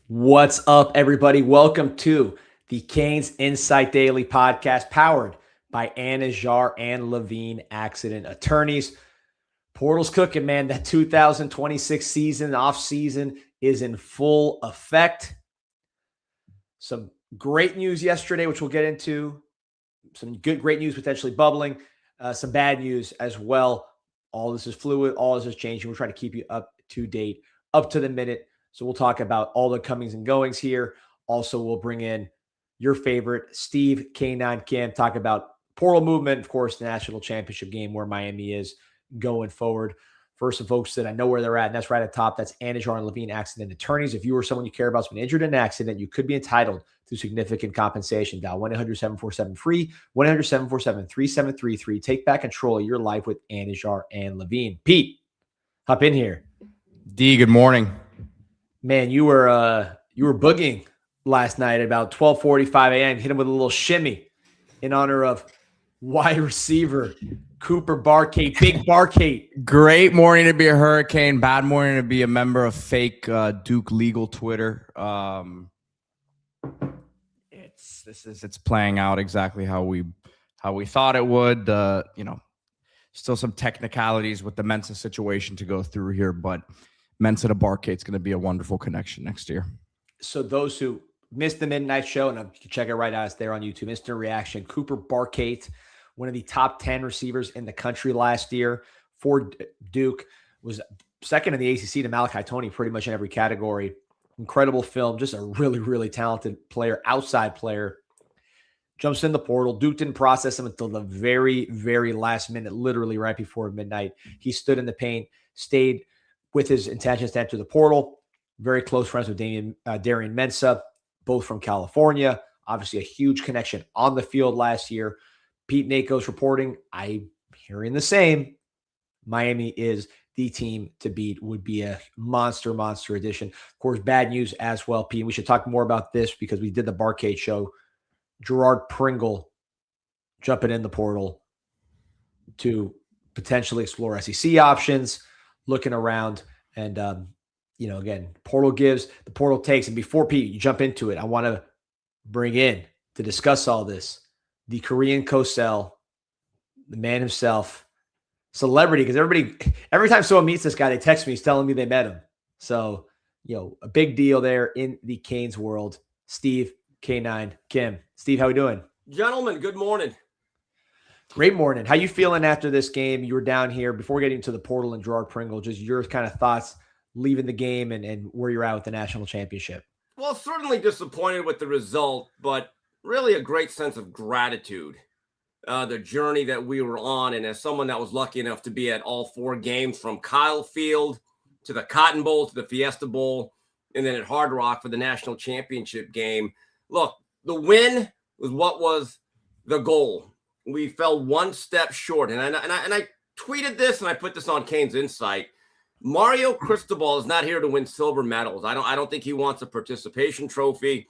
What's up, everybody? Welcome to the CanesInSight Daily podcast powered by Anajar and Levine Accident Attorneys. Portal's cooking, man. That 2026 season, off season, is in full effect. Some great news yesterday, which we'll get into. Some great news potentially bubbling. Some bad news as well. All this is fluid. All this is changing. We're trying to keep you up to date, up to the minute. So we'll talk about all the comings and goings here. Also, we'll bring in your favorite, Steve K9 Kim, talk about portal movement, of course, the national championship game where Miami is going forward. First, some folks that I know where they're at, and that's right at the top. That's Anajar and Levine Accident Attorneys. If you or someone you care about has been injured in an accident, you could be entitled to significant compensation. Dial 1-800-747-FREE, 1-800-743-3733. Take back control of your life with Anajar and Levine. Pete, hop in here. D, good morning. Man, you were boogieing last night at about 12:45 a.m. Hit him with a little shimmy in honor of wide receiver Cooper Barkate, Big Barkate. Great morning to be a Hurricane. Bad morning to be a member of fake Duke legal Twitter. It's playing out exactly how we thought it would. Still some technicalities with the Mensa situation to go through here, but Mensa to Barkate's going to be a wonderful connection next year. So those who missed the midnight show, and you can check it right out, it's there on YouTube, instant reaction. Cooper Barkate, one of the top 10 receivers in the country last year for Duke, was second in the ACC to Malachi Toney pretty much in every category. Incredible film, just a really, really talented player, outside player. Jumps in the portal. Duke didn't process him until the very, very last minute, literally right before midnight. He stood in the paint, stayed with his intentions to enter the portal. Very close friends with Darian Mensah, both from California. Obviously a huge connection on the field last year. Pete Nako's reporting, I'm hearing the same. Miami is the team to beat. Would be a monster addition. Of course, bad news as well, Pete. We should talk more about this because we did the Barkate show. Gerard Pringle jumping in the portal to potentially explore SEC options, looking around. And, again, portal gives, the portal takes. And before, Pete, you jump into it, I want to bring in to discuss all this the Korean Kosel, the man himself, celebrity, because every time someone meets this guy, they text me, he's telling me they met him. So, a big deal there in the Canes world. Steve K9 Kim. Steve, how we doing? Gentlemen, good morning. Great morning. How you feeling after this game? You were down here before getting to the portal and Gerard Pringle. Just your kind of thoughts leaving the game and where you're at with the national championship. Well, certainly disappointed with the result, but really a great sense of gratitude. The journey that we were on, and as someone that was lucky enough to be at all four games, from Kyle Field to the Cotton Bowl to the Fiesta Bowl, and then at Hard Rock for the national championship game. Look, the win was what was the goal. We fell one step short, and I tweeted this, and I put this on CanesInSight. Mario Cristobal is not here to win silver medals. I don't think he wants a participation trophy.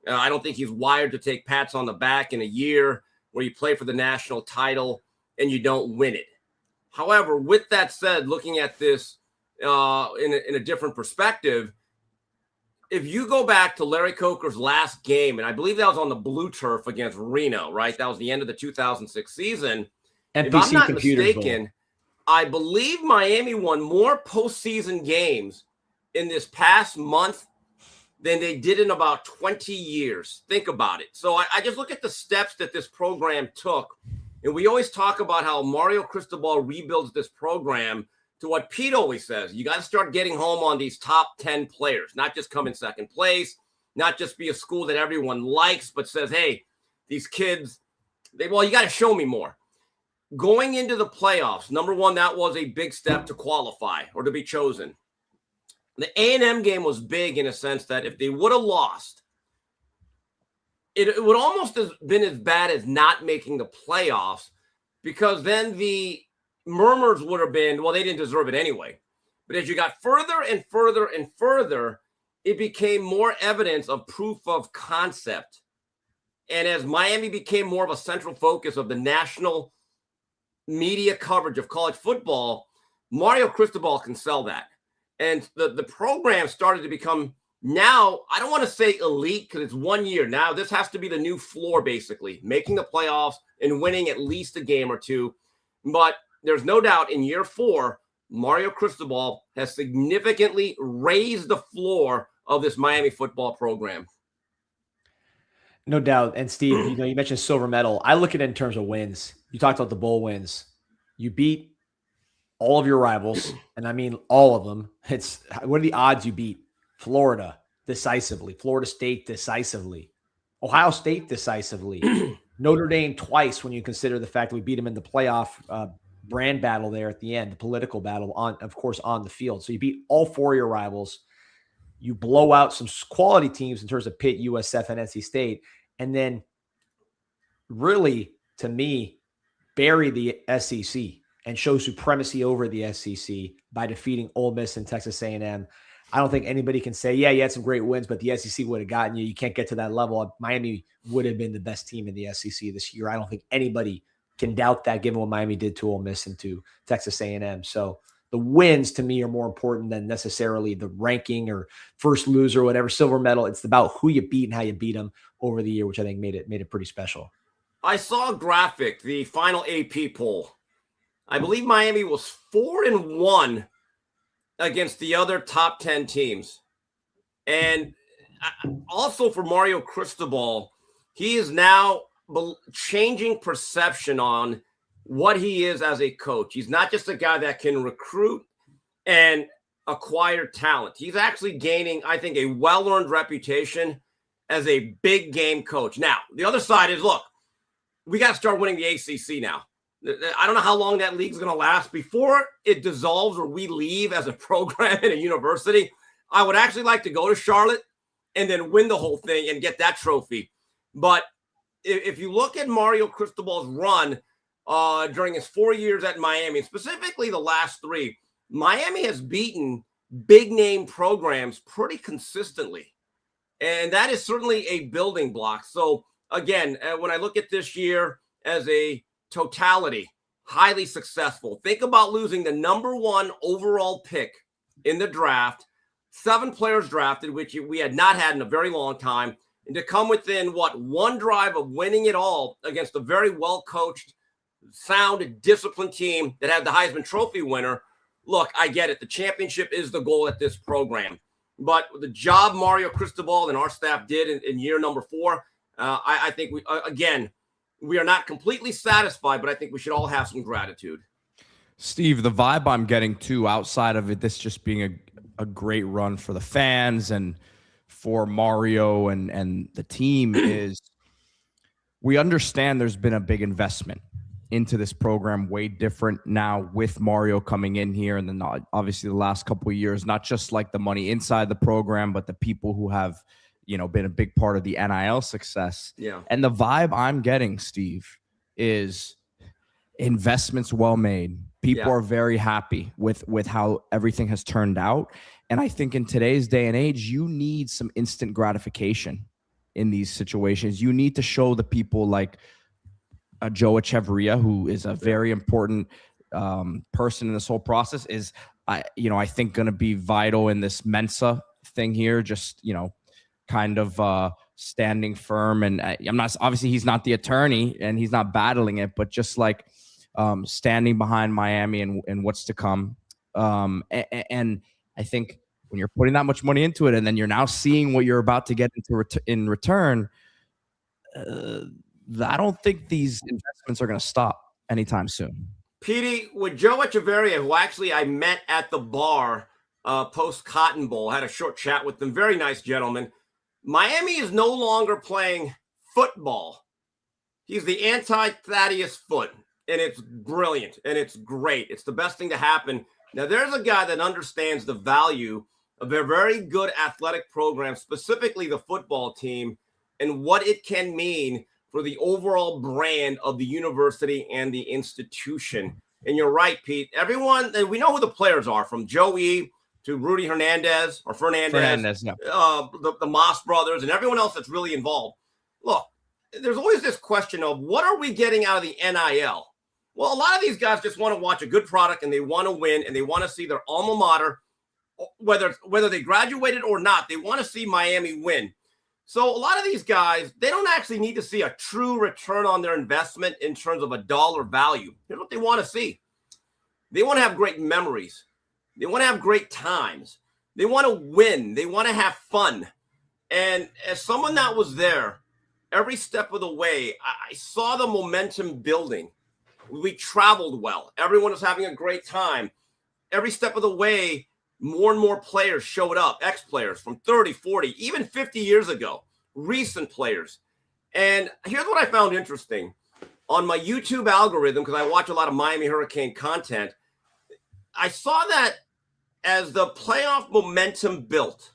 I don't think he's wired to take pats on the back in a year where you play for the national title and you don't win it. However, with that said, looking at this in a different perspective, if you go back to Larry Coker's last game, and I believe that was on the blue turf against Reno, right? That was the end of the 2006 season. NBC if I'm not Computers mistaken, Bowl. I believe Miami won more postseason games in this past month than they did in about 20 years. Think about it. So I just look at the steps that this program took. And we always talk about how Mario Cristobal rebuilds this program to what Pete always says. You got to start getting home on these top 10 players, not just come in second place, not just be a school that everyone likes, but says, hey, these kids, you got to show me more. Going into the playoffs, number one, that was a big step to qualify or to be chosen. The A&M game was big in a sense that if they would have lost, it would almost have been as bad as not making the playoffs, because then the murmurs would have been, well, they didn't deserve it anyway. But as you got further and further and further, it became more evidence of proof of concept. And as Miami became more of a central focus of the national media coverage of college football, Mario Cristobal can sell that. And the program started to become Now, I don't want to say elite because it's 1 year. Now, this has to be the new floor, basically, making the playoffs and winning at least a game or two. But there's no doubt in year 4, Mario Cristobal has significantly raised the floor of this Miami football program. No doubt. And Steve, you mentioned silver medal. I look at it in terms of wins. You talked about the bowl wins. You beat all of your rivals, and I mean all of them. What are the odds you beat Florida decisively, Florida State decisively, Ohio State decisively, Notre Dame twice when you consider the fact that we beat them in the playoff brand battle there at the end, the political battle, of course, on the field. So you beat all 4 of your rivals. You blow out some quality teams in terms of Pitt, USF, and NC State, and then really, to me, bury the SEC and show supremacy over the SEC by defeating Ole Miss and Texas A&M. I don't think anybody can say, yeah, you had some great wins, but the SEC would have gotten you. You can't get to that level. Miami would have been the best team in the SEC this year. I don't think anybody can doubt that given what Miami did to Ole Miss and to Texas A&M. So the wins to me are more important than necessarily the ranking or first loser or whatever, silver medal. It's about who you beat and how you beat them over the year, which I think made it pretty special. I saw a graphic, the final AP poll. I believe Miami was 4-1 against the other top 10 teams. And also for Mario Cristobal, he is now changing perception on what he is as a coach. He's not just a guy that can recruit and acquire talent. He's actually gaining, I think, a well-earned reputation as a big game coach. Now, the other side is, look, we got to start winning the ACC now. I don't know how long that league's going to last before it dissolves or we leave as a program in a university. I would actually like to go to Charlotte and then win the whole thing and get that trophy. But if you look at Mario Cristobal's run during his 4 years at Miami, specifically the last 3, Miami has beaten big name programs pretty consistently. And that is certainly a building block. So again, when I look at this year as a totality, highly successful. Think about losing the number 1 overall pick in the draft, 7 players drafted, which we had not had in a very long time, and to come within, 1 drive of winning it all against a very well-coached, sound, disciplined team that had the Heisman Trophy winner. Look, I get it. The championship is the goal at this program. But the job Mario Cristobal and our staff did in year number 4, I think, we are not completely satisfied, but I think we should all have some gratitude. Steve, the vibe I'm getting too, outside of it, this just being a great run for the fans and for Mario and the team, is we understand there's been a big investment into this program, way different now with Mario coming in here. And then obviously the last couple of years, not just like the money inside the program, but the people who have, been a big part of the NIL success. Yeah. And the vibe I'm getting, Steve, is investments well made. People are very happy with how everything has turned out. And I think in today's day and age, you need some instant gratification in these situations. You need to show the people like Joe Echeverria, who is a very important person in this whole process, is I think going to be vital in this Mensa thing here. Just, kind of standing firm. And I'm not, obviously he's not the attorney and he's not battling it, but just like standing behind Miami and what's to come. And I think when you're putting that much money into it and then you're now seeing what you're about to get into in return, I don't think these investments are going to stop anytime soon. Petey, with Joe Echeverria, who actually I met at the bar post Cotton Bowl, had a short chat with them, very nice gentleman. Miami is no longer playing football. He's the anti-Thaddeus Foot, and it's brilliant, and it's great. It's the best thing to happen. Now, there's a guy that understands the value of a very good athletic program, specifically the football team, and what it can mean for the overall brand of the university and the institution. And you're right, Pete. Everyone, and we know who the players are, from Joey to Rudy Fernandez, yeah. The Moss brothers, and everyone else that's really involved. Look, there's always this question of what are we getting out of the NIL? Well, a lot of these guys just want to watch a good product and they want to win and they want to see their alma mater whether they graduated or not, they want to see Miami win. So a lot of these guys, they don't actually need to see a true return on their investment in terms of a dollar value. Here's what they want to see. They want to have great memories. They want to have great times. They want to win. They want to have fun. And as someone that was there, every step of the way, I saw the momentum building. We traveled well. Everyone was having a great time. Every step of the way, more and more players showed up, ex-players from 30, 40, even 50 years ago, recent players. And here's what I found interesting. On my YouTube algorithm, because I watch a lot of Miami Hurricane content, I saw that as the playoff momentum built,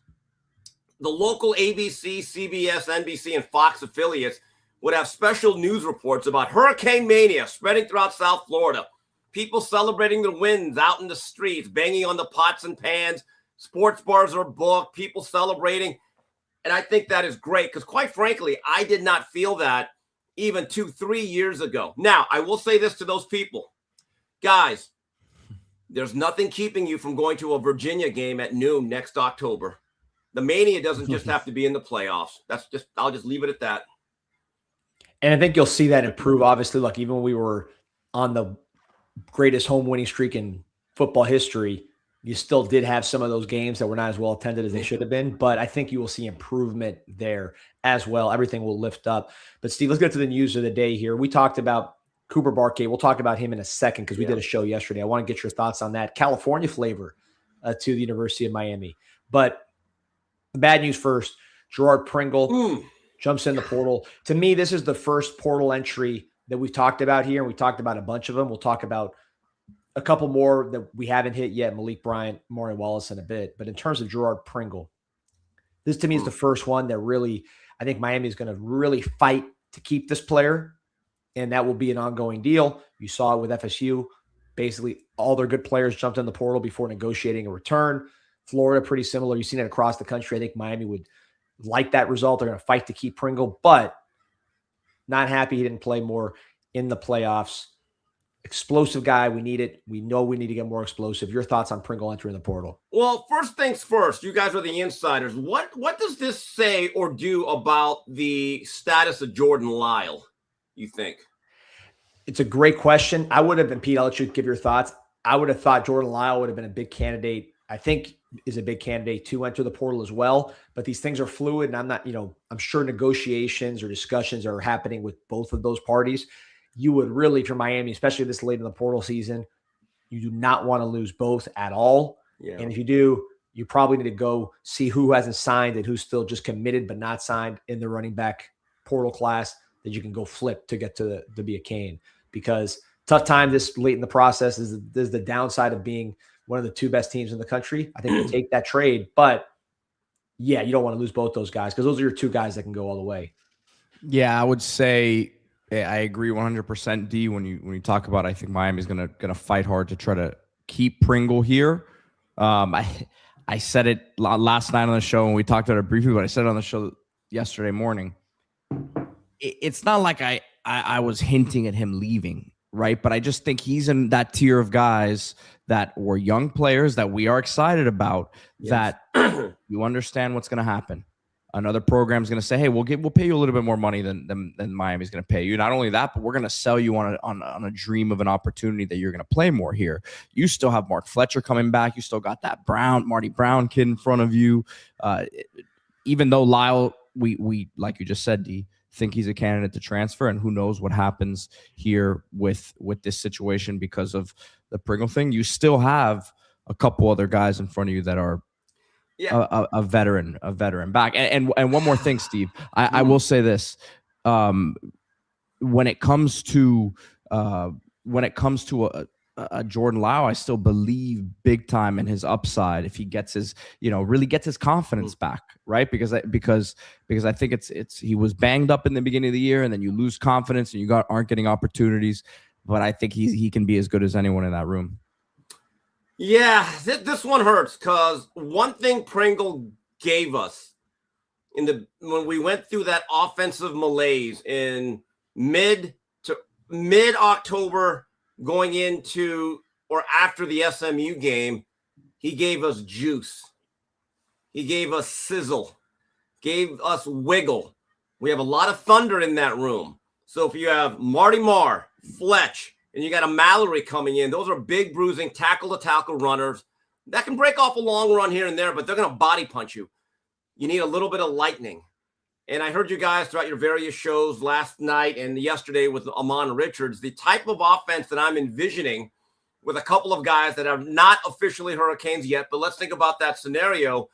the local ABC, CBS, NBC, and Fox affiliates would have special news reports about hurricane mania spreading throughout South Florida. People celebrating their wins out in the streets, banging on the pots and pans. Sports bars are booked, people celebrating. And I think that is great because, quite frankly, I did not feel that even 2-3 years ago. Now, I will say this to those people. Guys, there's nothing keeping you from going to a Virginia game at noon next October. The mania doesn't just have to be in the playoffs. I'll just leave it at that. And I think you'll see that improve. Obviously, look, even when we were on the greatest home winning streak in football history, you still did have some of those games that were not as well attended as they should have been. But I think you will see improvement there as well. Everything will lift up. But Steve, let's get to the news of the day here. We talked about Cooper Barkay. We'll talk about him in a second because we did a show yesterday. I want to get your thoughts on that. California flavor to the University of Miami. But the bad news first, Gerard Pringle jumps in the portal. To me, this is the first portal entry that we've talked about here, and we talked about a bunch of them. We'll talk about a couple more that we haven't hit yet, Malik Bryant, Maury Wallace in a bit. But in terms of Gerard Pringle, this to me is the first one that really, I think Miami is going to really fight to keep this player, and that will be an ongoing deal. You saw it with FSU. Basically, all their good players jumped in the portal before negotiating a return. Florida, pretty similar. You've seen it across the country. I think Miami would like that result. They're going to fight to keep Pringle, but not happy he didn't play more in the playoffs. Explosive guy. We need it. We know we need to get more explosive. Your thoughts on Pringle entering the portal? Well, first things first, you guys are the insiders. What does this say or do about the status of Jordan Lyle, you think? It's a great question. I would have been, Pete, I'll let you give your thoughts. I would have thought Jordan Lyle would have been a big candidate. I think is a big candidate to enter the portal as well. But these things are fluid, and I'm not, I'm sure negotiations or discussions are happening with both of those parties. You would really, if you're Miami, especially this late in the portal season, you do not want to lose both at all. Yeah. And if you do, you probably need to go see who hasn't signed and who's still just committed but not signed in the running back portal class that you can go flip to get to be a Cane. Because tough time this late in the process is the downside of being one of the two best teams in the country. I think we'll take that trade, but yeah, you don't want to lose both those guys because those are your two guys that can go all the way. Yeah, I would say I agree 100%, D. When you talk about, I think Miami's gonna fight hard to try to keep Pringle here. I said it last night on the show and we talked about it briefly, but I said it on the show yesterday morning. It's not like I was hinting at him leaving, right? But I just think he's in that tier of guys that were young players that we are excited about, that you understand what's going to happen. Another program is going to say, hey, we'll pay you a little bit more money than Miami's going to pay you. Not only that, but we're going to sell you on a dream of an opportunity that you're going to play more here. You still have Mark Fletcher coming back. You still got that Marty Brown kid in front of you. Even though Lyle, we like you just said, D, think he's a candidate to transfer, and who knows what happens here with this situation because of the Pringle thing. You still have a couple other guys in front of you that are a veteran back. And one more thing, Steve, I will say this. When it comes to a Jordan Lyle, I still believe big time in his upside if he gets his, really gets his confidence back, right? Because I think he was banged up in the beginning of the year, and then you lose confidence and you aren't getting opportunities. But I think he can be as good as anyone in that room. Yeah, this one hurts because one thing Pringle gave us when we went through that offensive malaise in mid October, going into or after the SMU game, He gave us juice. He gave us sizzle, gave us wiggle. We have a lot of thunder in that room. So if you have Marty Marr, Fletch, and you got a Mallory coming in, those are big bruising tackle-to-tackle runners that can break off a long run here and there, but they're going to body punch you. You need a little bit of lightning. And I heard you guys throughout your various shows last night and yesterday with Amon Richards, the type of offense that I'm envisioning with a couple of guys that are not officially Hurricanes yet, but let's think about that scenario.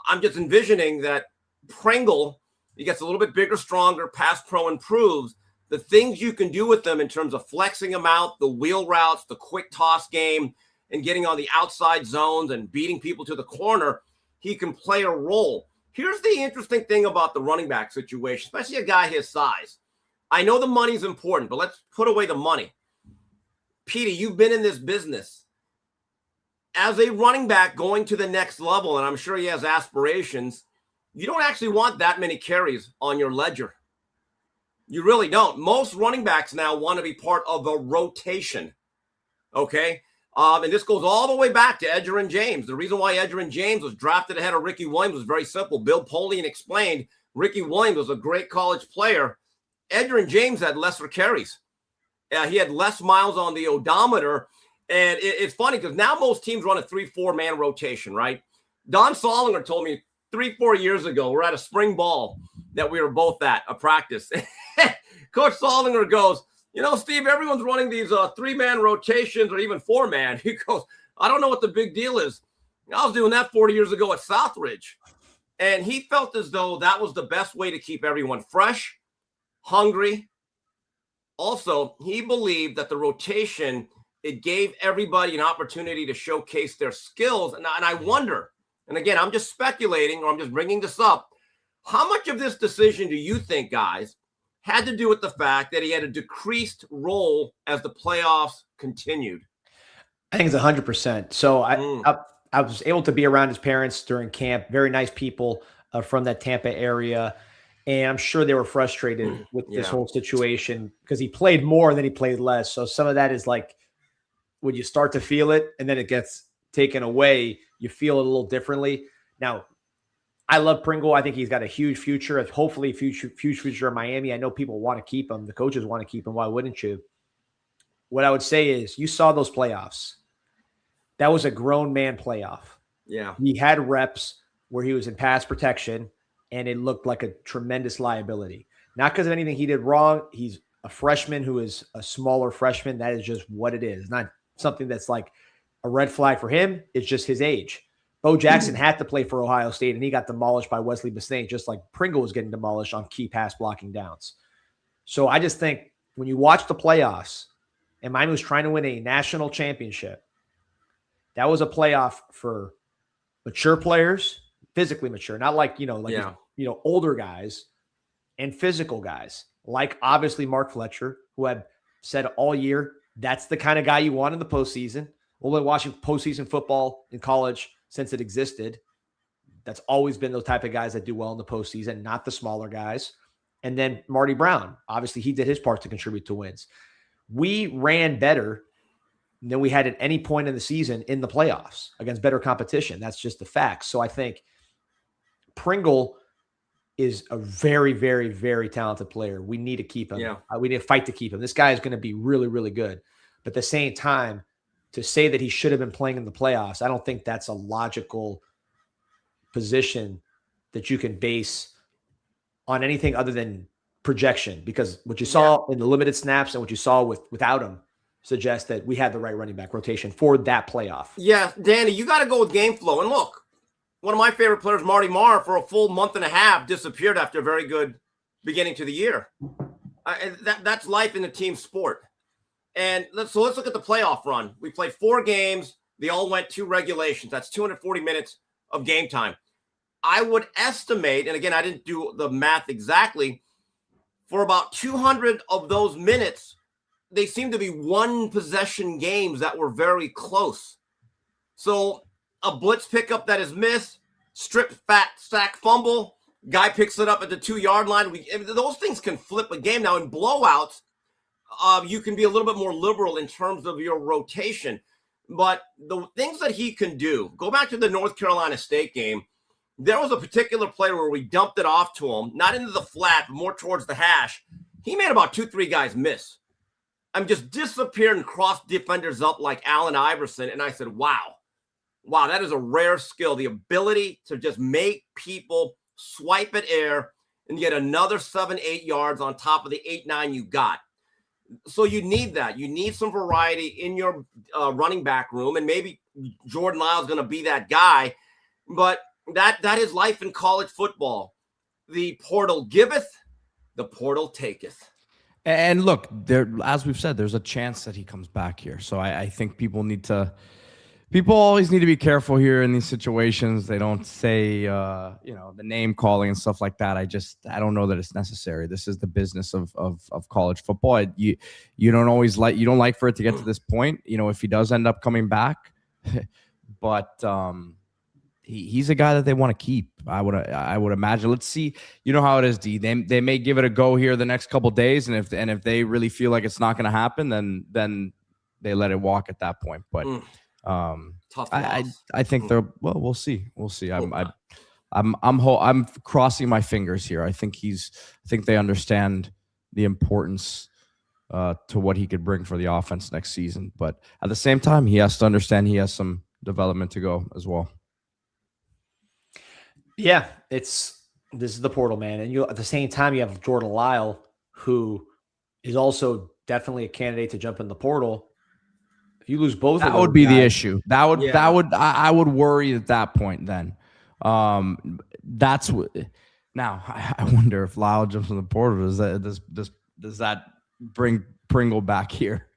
I'm just envisioning that Pringle, he gets a little bit bigger, stronger, pass pro improves. The things you can do with them in terms of flexing them out, the wheel routes, the quick toss game, and getting on the outside zones and beating people to the corner, he can play a role. Here's the interesting thing about the running back situation, especially a guy his size. I know the money's important, but let's put away the money. Petey, you've been in this business. As a running back going to the next level, and I'm sure he has aspirations, you don't actually want that many carries on your ledger. You really don't. Most running backs now want to be part of a rotation, okay? And this goes all the way back to Edgerrin James. The reason why Edgerrin James was drafted ahead of Ricky Williams was very simple. Bill Polian explained Ricky Williams was a great college player. Edgerrin James had lesser carries. He had less miles on the odometer. And it's funny because now most teams run a 3-4 man rotation, right? Don Solinger told me 3-4 years ago, we're at a spring ball that we were both at, a practice. Coach Solinger goes, you know, Steve, everyone's running these 3-man rotations or even 4-man. He goes, I don't know what the big deal is. I was doing that 40 years ago at Southridge. And he felt as though that was the best way to keep everyone fresh, hungry. Also, he believed that the rotation, it gave everybody an opportunity to showcase their skills. And I wonder, and again, I'm just speculating or I'm just bringing this up, how much of this decision do you think, guys, had to do with the fact that he had a decreased role as the playoffs continued? I think it's 100%. So I was able to be around his parents during camp. Very nice people from that Tampa area. And I'm sure they were frustrated with this whole situation because he played more and then he played less. So some of that is like, when you start to feel it and then it gets taken away, you feel it a little differently. Now, I love Pringle. I think he's got a huge future, hopefully huge future in Miami. I know people want to keep him. The coaches want to keep him. Why wouldn't you? What I would say is you saw those playoffs. That was a grown man playoff. Yeah. He had reps where he was in pass protection and it looked like a tremendous liability. Not because of anything he did wrong. He's a freshman who is a smaller freshman. That is just what it is. Not something that's like a red flag for him. It's just his age. Bo Jackson had to play for Ohio State, and he got demolished by Wesley Bisnain, just like Pringle was getting demolished on key pass blocking downs. So I just think when you watch the playoffs, and Miami was trying to win a national championship, that was a playoff for mature players, physically mature, not like, older guys and physical guys, like obviously Mark Fletcher, who had said all year, that's the kind of guy you want in the postseason. We've been watching postseason football in college since it existed. That's always been those type of guys that do well in the postseason, not the smaller guys. And then Marty Brown, obviously he did his part to contribute to wins. We ran better than we had at any point in the season in the playoffs against better competition. That's just the facts. So I think Pringle is a very, very, very talented player. We need to keep him. Yeah. We need to fight to keep him. This guy is going to be really, really good. But at the same time, to say that he should have been playing in the playoffs, I don't think that's a logical position that you can base on anything other than projection, because what you saw in the limited snaps and what you saw without him suggests that we had the right running back rotation for that playoff. Yeah, Danny, you got to go with game flow. And look, one of my favorite players, Marty Marr, for a full month and a half, disappeared after a very good beginning to the year. That's life in a team sport. And let's look at the playoff run. We played 4 games. They all went 2 regulations. That's 240 minutes of game time. I would estimate, and again, I didn't do the math exactly, for about 200 of those minutes, they seem to be one possession games that were very close. So a blitz pickup that is missed, strip, fat, sack, fumble, guy picks it up at the 2-yard line. Those things can flip a game. Now in blowouts, you can be a little bit more liberal in terms of your rotation. But the things that he can do, go back to the North Carolina State game. There was a particular play where we dumped it off to him, not into the flat, but more towards the hash. He made about 2-3 guys miss. I'm just disappearing and cross defenders up like Allen Iverson. And I said, wow, that is a rare skill. The ability to just make people swipe at air and get another 7-8 yards on top of the 8-9 you got. So you need that. You need some variety in your running back room. And maybe Jordan Lyle's going to be that guy. But that is life in college football. The portal giveth, the portal taketh. And look, there, as we've said, there's a chance that he comes back here. So I think people always need to be careful here in these situations. They don't say, the name calling and stuff like that. I don't know that it's necessary. This is the business of college football. You don't like for it to get to this point, if he does end up coming back, but, he's a guy that they want to keep. I would imagine. Let's see. You know how it is, D. They may give it a go here the next couple of days, and if they really feel like it's not going to happen, then they let it walk at that point. But tough. I think they're we'll see. I'm crossing my fingers here. I think they understand the importance to what he could bring for the offense next season. But at the same time, he has to understand he has some development to go as well. Yeah, this is the portal, man. And at the same time, you have Jordan Lyle, who is also definitely a candidate to jump in the portal. If you lose both, that would be the issue. I would worry at that point. Then, that's what. Now, I wonder if Lyle jumps in the portal. Does that bring Pringle back here?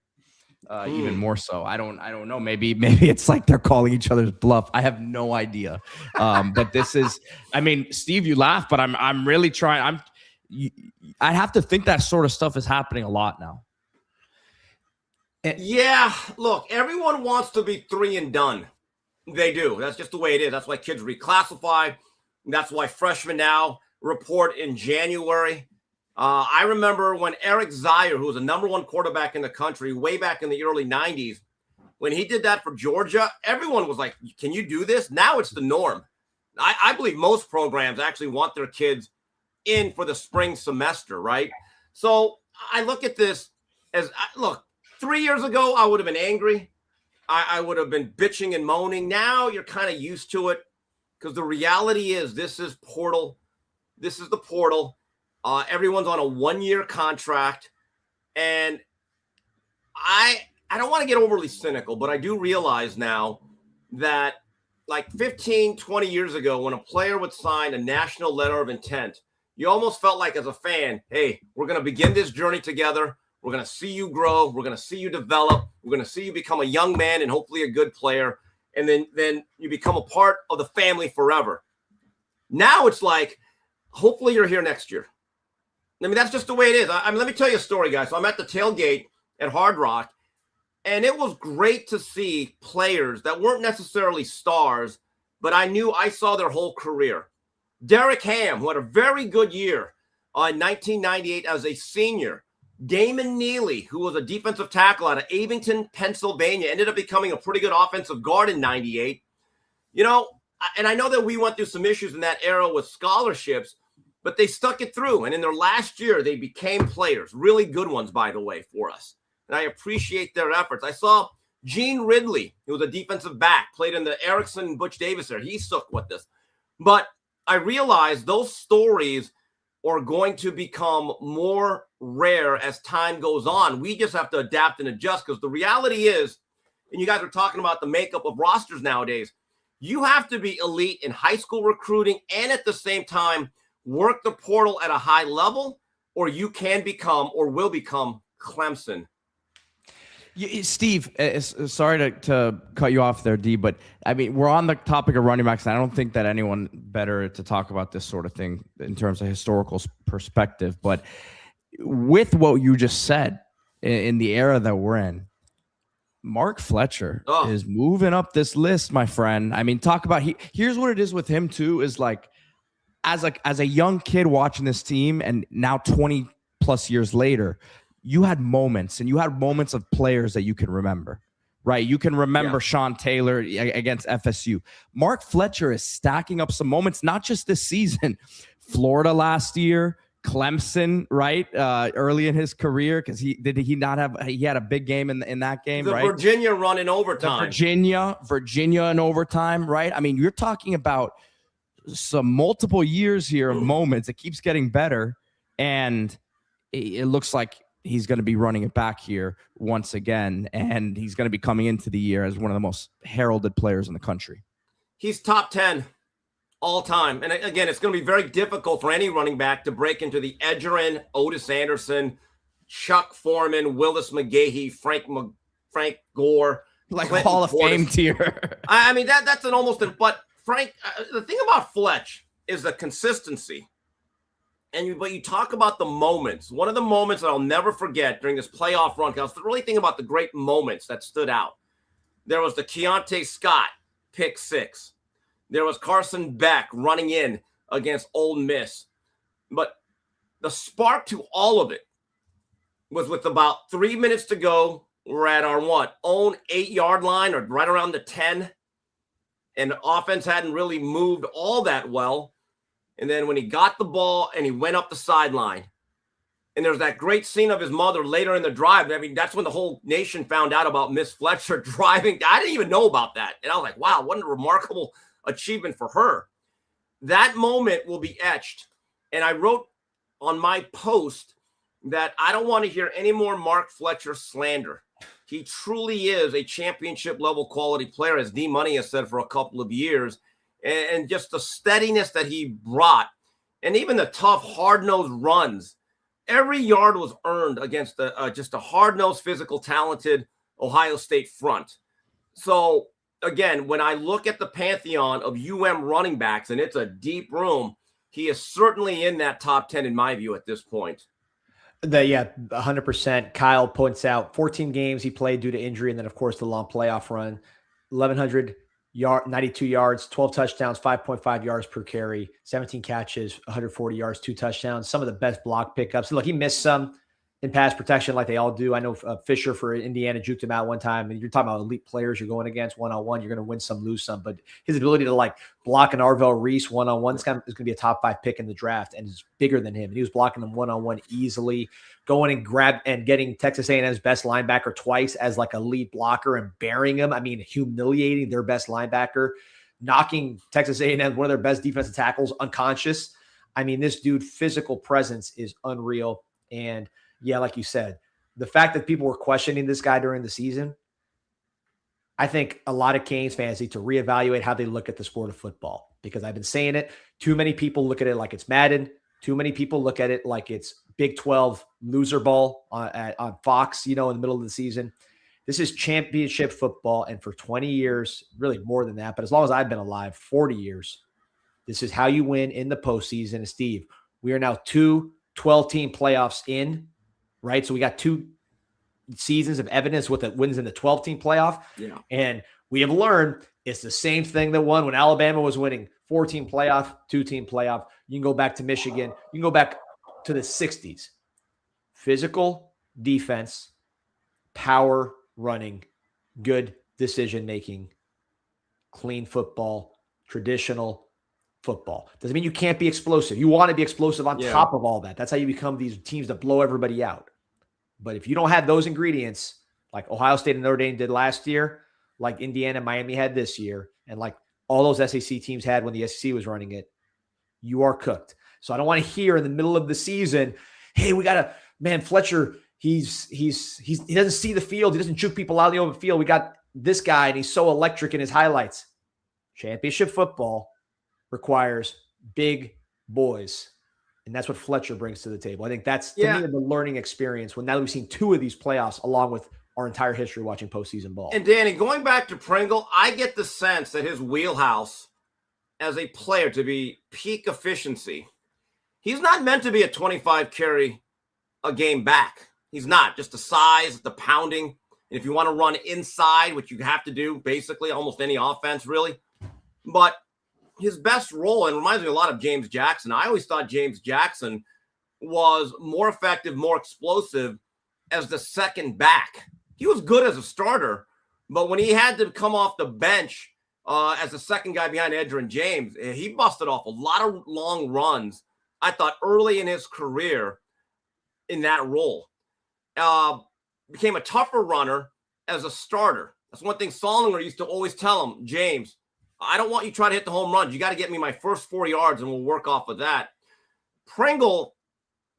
Even more so. I don't know. Maybe it's like they're calling each other's bluff. I have no idea. But this is, Steve, you laugh, but I'm really trying. I have to think that sort of stuff is happening a lot now. Yeah, look, everyone wants to be 3 and done. They do. That's just the way it is. That's why kids reclassify. That's why freshmen now report in January. I remember when Eric Zier, who was the #1 quarterback in the country way back in the early 90s, when he did that for Georgia, everyone was like, can you do this? Now it's the norm. I believe most programs actually want their kids in for the spring semester, right? So I look at this as, 3 years ago, I would have been angry. I would have been bitching and moaning. Now you're kind of used to it because the reality is this is portal. This is the portal. Everyone's on a 1-year contract. And I don't want to get overly cynical, but I do realize now that like 15, 20 years ago, when a player would sign a national letter of intent, you almost felt like as a fan, hey, we're going to begin this journey together. We're going to see you grow. We're going to see you develop. We're going to see you become a young man and hopefully a good player. And then you become a part of the family forever. Now it's like, hopefully you're here next year. That's just the way it is. Let me tell you a story, guys. So I'm at the tailgate at Hard Rock, and it was great to see players that weren't necessarily stars, but I saw their whole career. Derek Ham, who had a very good year in 1998 as a senior. Damon Neely, who was a defensive tackle out of Abington, Pennsylvania, ended up becoming a pretty good offensive guard in 98. And I know that we went through some issues in that era with scholarships, but they stuck it through. And in their last year, they became players, really good ones, by the way, for us. And I appreciate their efforts. I saw Gene Ridley, who was a defensive back, played in the Erickson and Butch Davis era. He stuck with this. But I realized those stories are going to become more rare as time goes on. We just have to adapt and adjust because the reality is, and you guys are talking about the makeup of rosters nowadays, you have to be elite in high school recruiting and at the same time work the portal at a high level, or you can become or will become Clemson. Steve, sorry to cut you off there, D, but we're on the topic of running backs, and I don't think that anyone better to talk about this sort of thing in terms of historical perspective. But with what you just said, in the era that we're in, Mark Fletcher is moving up this list, my friend. Talk about here's what it is with him too, is like as a young kid watching this team, and now 20 plus years later, you had moments of players that you can remember. right? You can remember Sean Taylor against FSU. Mark Fletcher is stacking up some moments, not just this season. Florida last year, Clemson, right? Early in his career, because he had a big game in that game, right? Virginia run in overtime. Virginia in overtime, right? I mean, you're talking about some multiple years here of moments. It keeps getting better, and it looks like he's going to be running it back here once again, and he's going to be coming into the year as one of the most heralded players in the country. He's top 10 all time. And again, it's going to be very difficult for any running back to break into the Edgerrin, Otis Anderson, Chuck Foreman, Willis McGahee, Frank Gore, like Clinton Hall of Fame tier. I mean, that's an almost, but Frank, the thing about Fletch is the consistency. But you talk about the moments. One of the moments that I'll never forget during this playoff run, because I was really thinking about the great moments that stood out. There was the Keontae Scott pick 6. There was Carson Beck running in against Ole Miss. But the spark to all of it was with about 3 minutes to go. We're at our own 8-yard line, or right around the 10. And the offense hadn't really moved all that well. And then when he got the ball and he went up the sideline, and there's that great scene of his mother later in the drive. I mean, that's when the whole nation found out about Miss Fletcher driving. I didn't even know about that. And I was like, wow, what a remarkable achievement for her. That moment will be etched. And I wrote on my post that I don't want to hear any more Mark Fletcher slander. He truly is a championship level quality player, as D Money has said for a couple of years. And just the steadiness that he brought, and even the tough, hard-nosed runs. Every yard was earned against just a hard-nosed, physical, talented Ohio State front. So, again, when I look at the pantheon of running backs, and it's a deep room, he is certainly in that top 10 in my view at this point. 100%. Kyle points out 14 games he played due to injury, and then, of course, the long playoff run. 92 yards, 12 touchdowns, 5.5 yards per carry, 17 catches, 140 yards, 2 touchdowns, some of the best block pickups. Look, he missed some in pass protection like they all do. I know Fisher for Indiana juked him out one time, and you're talking about elite players you're going against one-on-one. You're going to win some, lose some, but his ability to block an Arvell Reese one-on-one is going to be a top 5 pick in the draft, and is bigger than him. And he was blocking them one-on-one easily, going and getting Texas A&M's best linebacker twice as a lead blocker and burying him. I mean, humiliating their best linebacker, knocking Texas A&M, one of their best defensive tackles, unconscious. I mean, this dude, physical presence is unreal. And yeah, like you said, the fact that people were questioning this guy during the season, I think a lot of Canes fans need to reevaluate how they look at the sport of football, because I've been saying it. Too many people look at it like it's Madden. Too many people look at it like it's Big 12 loser ball on Fox, in the middle of the season. This is championship football. And for 20 years, really more than that, but as long as I've been alive, 40 years, this is how you win in the postseason. And Steve, we are now 2 12-team playoffs in, right? So we got 2 seasons of evidence with the wins in the 12-team playoff. Yeah. And we have learned it's the same thing that won when Alabama was winning 4-team playoff, 2-team playoff. You can go back to Michigan. You can go back to the 60s. Physical defense, power running, good decision-making, clean football, traditional football. Doesn't mean you can't be explosive. You want to be explosive on top of all that. That's how you become these teams that blow everybody out. But if you don't have those ingredients, like Ohio State and Notre Dame did last year, like Indiana and Miami had this year, and like all those SEC teams had when the SEC was running it, you are cooked. So I don't want to hear in the middle of the season, hey, we got Fletcher, he doesn't see the field. He doesn't juke people out in the open field. We got this guy, and he's so electric in his highlights. Championship football requires big boys. And that's what Fletcher brings to the table. I think that's, to me, the learning experience when now that we've seen 2 of these playoffs along with our entire history watching postseason ball. And Danny, going back to Pringle, I get the sense that his wheelhouse as a player to be peak efficiency, he's not meant to be a 25 carry a game back. He's not. Just the size, the pounding. And if you want to run inside, which you have to do, basically almost any offense, really. But his best role, and reminds me a lot of James Jackson. I always thought James Jackson was more effective, more explosive as the second back. He was good as a starter, But when he had to come off the bench as the second guy behind Edgerrin James, he busted off a lot of long runs, I thought, early in his career in that role. Became a tougher runner as a starter. That's one thing Solinger used to always tell him, James, I don't want you trying to hit the home runs. You got to get me my first 4 yards, and we'll work off of that. Pringle,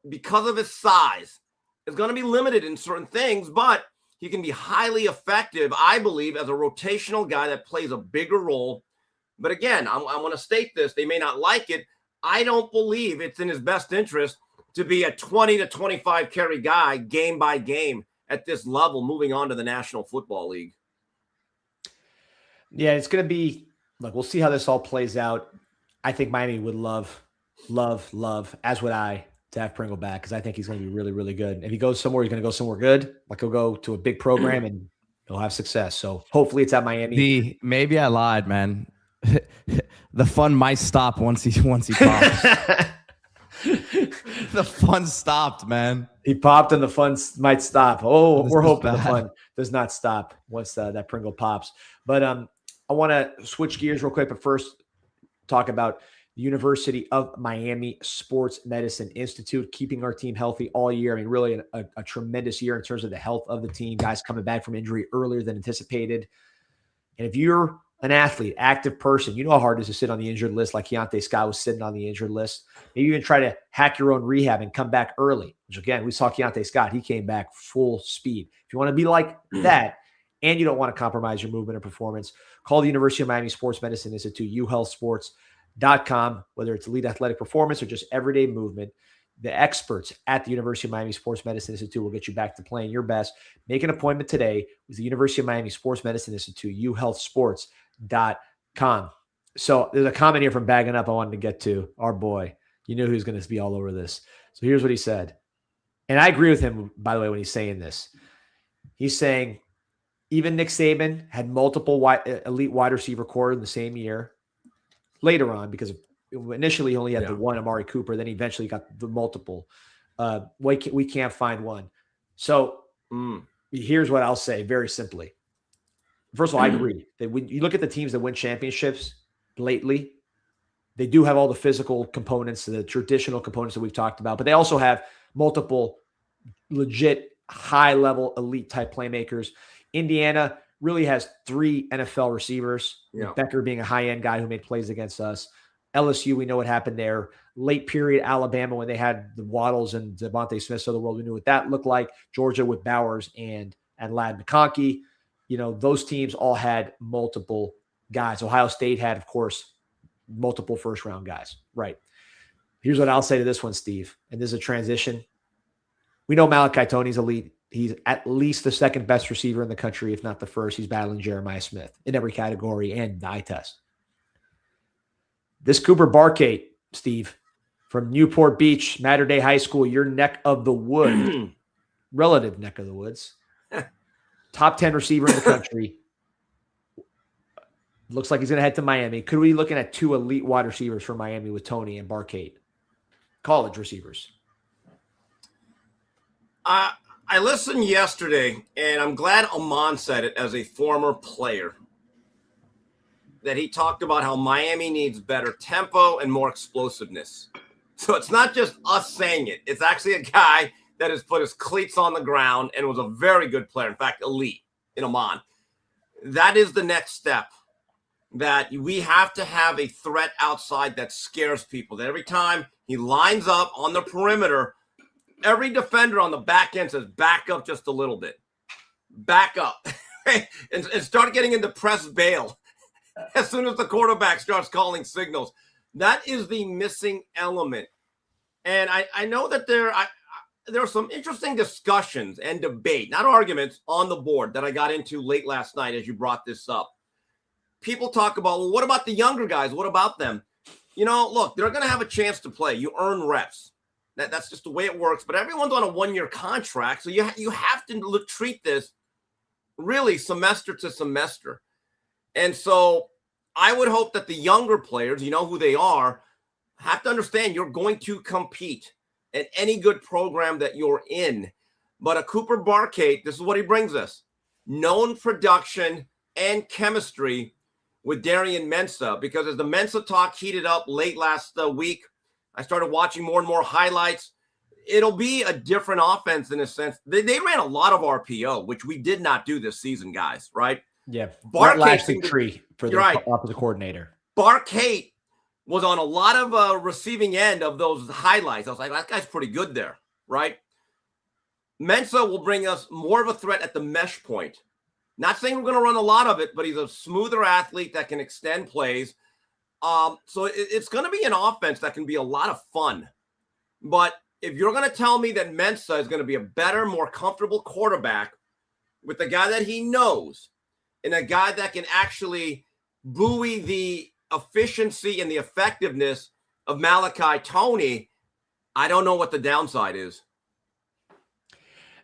because of his size, is going to be limited in certain things, but he can be highly effective, I believe, as a rotational guy that plays a bigger role. But again, I want to state this. They may not like it. I don't believe it's in his best interest to be a 20 to 25 carry guy game by game at this level, moving on to the National Football League. Yeah, it's going to be, look, we'll see how this all plays out. I think Miami would love, as would I, to have Pringle back, because I think he's going to be really, really good. If he goes somewhere, he's going to go somewhere good. Like, he'll go to a big program and he'll have success. So hopefully it's at Miami. Maybe I lied, man. The fun might stop once he pops. The fun stopped, man. He popped and the fun might stop. Oh, we're hoping the fun does not stop once that Pringle pops. But I want to switch gears real quick, but first talk about the University of Miami Sports Medicine Institute, keeping our team healthy all year. I mean, really a tremendous year in terms of the health of the team, guys coming back from injury earlier than anticipated. And if you're an athlete, active person, you know how hard it is to sit on the injured list like Keontae Scott was sitting on the injured list. Maybe even try to hack your own rehab and come back early, which again, we saw Keontae Scott. He came back full speed. If you want to be like that and you don't want to compromise your movement or performance, call the University of Miami Sports Medicine Institute, uhealthsports.com, whether it's elite athletic performance or just everyday movement. The experts at the University of Miami Sports Medicine Institute will get you back to playing your best. Make an appointment today with the University of Miami Sports Medicine Institute, uhealthsports.com. So there's a comment here from Bagging Up I wanted to get to. Our boy, you knew he was going to be all over this. So here's what he said. And I agree with him, by the way, when he's saying this. He's saying even Nick Saban had multiple elite wide receiver core in the same year. Later on, because initially he only had the one, Amari Cooper. Then he eventually got the multiple. We can't find one. So here's what I'll say very simply. First of all, I agree that when you look at the teams that win championships lately, they do have all the physical components, the traditional components that we've talked about, but they also have multiple legit high-level elite type playmakers. Indiana really has 3 NFL receivers, Becker being a high-end guy who made plays against us. LSU, we know what happened there. Late period Alabama when they had the Waddles and Devontae Smiths of the world, we knew what that looked like. Georgia with Bowers and Ladd McConkey. You know, those teams all had multiple guys. Ohio State had, of course, multiple first-round guys. Right. Here's what I'll say to this one, Steve, and this is a transition. We know Malachi Tony's elite. He's at least the second best receiver in the country, if not the first. He's battling Jeremiah Smith in every category and the eye test. This Cooper Barkate, Steve, from Newport Beach, Mater Dei High School, your neck of the woods, relative neck of the woods, top 10 receiver in the country. Looks like he's going to head to Miami. Could we be looking at 2 elite wide receivers for Miami with Tony and Barkate? College receivers. I listened yesterday, and I'm glad Amon said it as a former player, that he talked about how Miami needs better tempo and more explosiveness. So it's not just us saying it. It's actually a guy that has put his cleats on the ground and was a very good player. In fact, elite in Amon. That is the next step, that we have to have a threat outside that scares people. That every time he lines up on the perimeter, every defender on the back end says, back up just a little bit. Back up. and start getting into press bail as soon as the quarterback starts calling signals. That is the missing element. And I know that there are some interesting discussions and debate, not arguments, on the board that I got into late last night as you brought this up. People talk about, well, what about the younger guys? What about them? You know, look, they're going to have a chance to play. You earn reps. That's just the way it works. But everyone's on a one-year contract, so you have to treat this really semester to semester. And so I would hope that the younger players, you know who they are, have to understand you're going to compete in any good program that you're in. But a Cooper Barkate, this is what he brings us. known production and chemistry with Darian Mensah, because as the Mensah talk heated up late last week, I started watching more and more highlights. It'll be a different offense in a sense. They ran a lot of RPO, which we did not do this season, guys, right? Yeah. Barkate tree for the opposite coordinator. Barkate was on a lot of receiving end of those highlights. I was like, that guy's pretty good there, right? Mensah will bring us more of a threat at the mesh point. Not saying we're going to run a lot of it, but he's a smoother athlete that can extend plays. So it's going to be an offense that can be a lot of fun. But if you're going to tell me that Mensah is going to be a better, more comfortable quarterback with a guy that he knows and a guy that can actually buoy the efficiency and the effectiveness of Malachi Toney, I don't know what the downside is.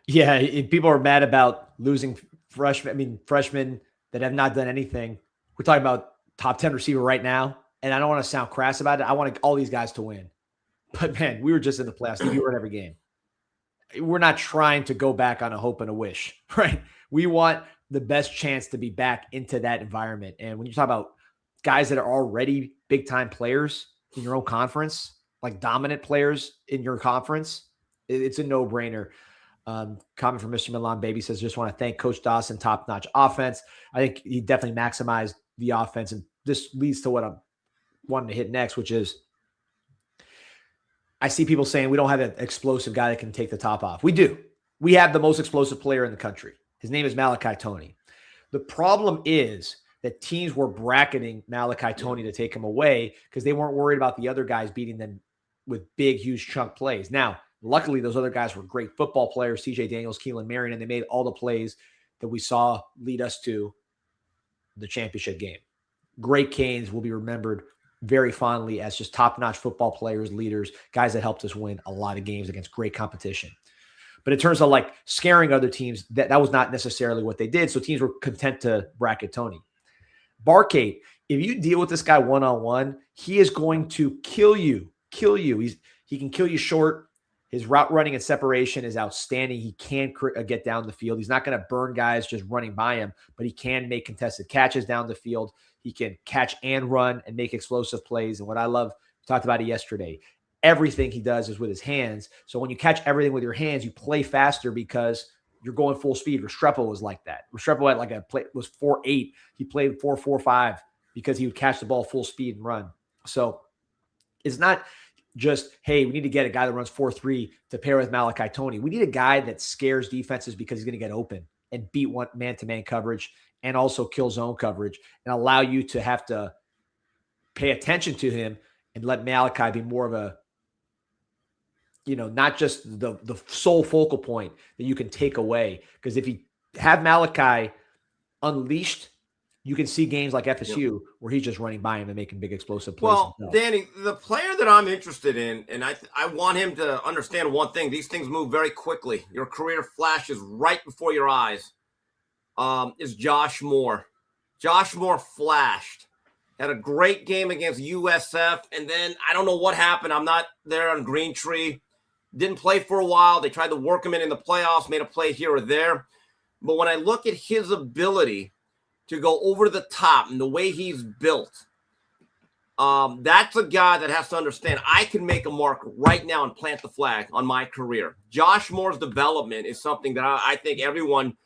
Yeah, people are mad about losing freshmen that have not done anything. We're talking about top 10 receiver right now, and I don't want to sound crass about it. I want all these guys to win. But, man, we were just in the playoffs. We were in every game. We're not trying to go back on a hope and a wish, right? We want the best chance to be back into that environment. And when you talk about guys that are already big-time players in your own conference, like dominant players in your conference, it's a no-brainer. Comment from Mr. Milan Baby says, just want to thank Coach Dawson, top-notch offense. I think he definitely maximized the offense. And this leads to what I'm wanting to hit next, which is I see people saying we don't have an explosive guy that can take the top off. We do. We have the most explosive player in the country. His name is Malachi Toney. The problem is that teams were bracketing Malachi Toney to take him away because they weren't worried about the other guys beating them with big, huge chunk plays. Now, luckily, those other guys were great football players, TJ Daniels, Keelan Marion, and they made all the plays that we saw lead us to the championship game. Great Canes will be remembered very fondly as just top-notch football players, leaders, guys that helped us win a lot of games against great competition. But in terms of like scaring other teams, that was not necessarily what they did. So teams were content to bracket Toney. Barkate, if you deal with this guy one-on-one, he is going to kill you. He can kill you short. His route running and separation is outstanding. He can get down the field. He's not going to burn guys just running by him, but he can make contested catches down the field. He can catch and run and make explosive plays. And what I love, we talked about it yesterday, everything he does is with his hands. So when you catch everything with your hands, you play faster because you're going full speed. Restrepo was like that. Restrepo had like was 4.8. He played 4.45 because he would catch the ball full speed and run. So it's not just, hey, we need to get a guy that runs 4.3 to pair with Malachi Toney. We need a guy that scares defenses because he's going to get open and beat one man-to-man coverage and also kill zone coverage and allow you to have to pay attention to him and let Malachi be more of a, not just the sole focal point that you can take away. Because if you have Malachi unleashed, you can see games like FSU where he's just running by him and making big explosive plays. Well, Danny, the player that I'm interested in, and I want him to understand one thing. These things move very quickly. Your career flashes right before your eyes. Is Josh Moore. Josh Moore flashed. Had a great game against USF, and then I don't know what happened. I'm not there on Green Tree. Didn't play for a while. They tried to work him in the playoffs, made a play here or there. But when I look at his ability to go over the top and the way he's built, that's a guy that has to understand I can make a mark right now and plant the flag on my career. Josh Moore's development is something that I think everyone,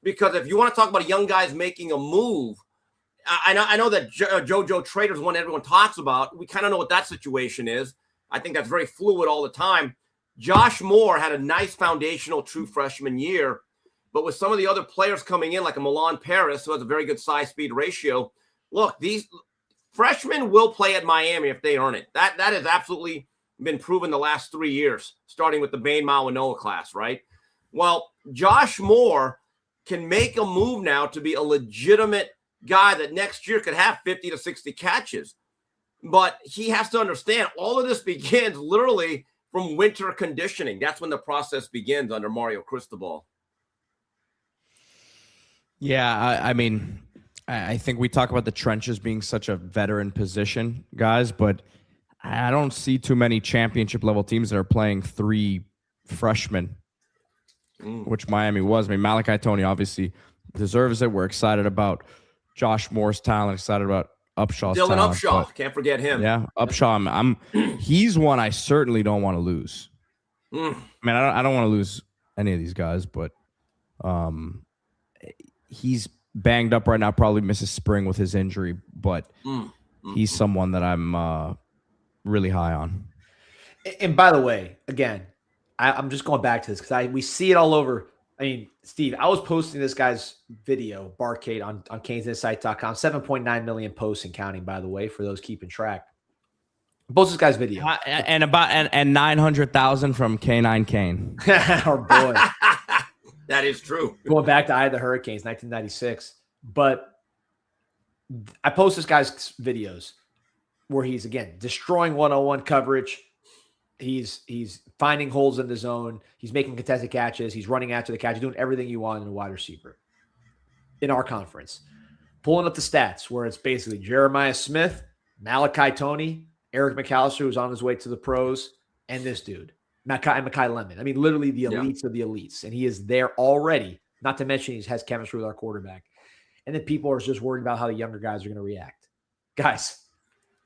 because if you want to talk about young guys making a move, I know that JoJo Trader is one everyone talks about. We kind of know what that situation is. I think that's very fluid all the time. Josh Moore had a nice foundational true freshman year, but with some of the other players coming in, like a Milan Paris, who has a very good size-speed ratio, look, these freshmen will play at Miami if they earn it. That has absolutely been proven the last 3 years, starting with the Bain Mawanoa class, right? Well, Josh Moore can make a move now to be a legitimate guy that next year could have 50 to 60 catches. But he has to understand all of this begins literally from winter conditioning. That's when the process begins under Mario Cristobal. Yeah, I think we talk about the trenches being such a veteran position, guys, but I don't see too many championship level teams that are playing 3 freshmen, which Miami was. Malachi Toney, obviously deserves it. We're excited about Josh Moore's talent, excited about Upshaw's Dylan talent. Upshaw, can't forget him. Yeah, Upshaw. He's one I certainly don't want to lose. I mean, I don't want to lose any of these guys, but he's banged up right now. Probably misses spring with his injury, but he's someone that I'm really high on. And by the way, again, I'm just going back to this because we see it all over. I mean, Steve, I was posting this guy's video, Barcade, on CanesInSight.com. 7.9 million posts and counting, by the way, for those keeping track. Post this guy's video. And 900,000 from K9 Kane. Our boy. That is true. Going back to Eye of the Hurricanes, 1996. But I post this guy's videos where he's, again, destroying one-on-one coverage. He's finding holes in the zone. He's making contested catches. He's running after the catch. He's doing everything you want in a wide receiver in our conference. Pulling up the stats where it's basically Jeremiah Smith, Malachi Toney, Eric McAllister, who's on his way to the pros, and this dude, Mekhi Lemon. I mean, literally the elites of the elites. And he is there already, not to mention he has chemistry with our quarterback. And then people are just worried about how the younger guys are going to react. Guys,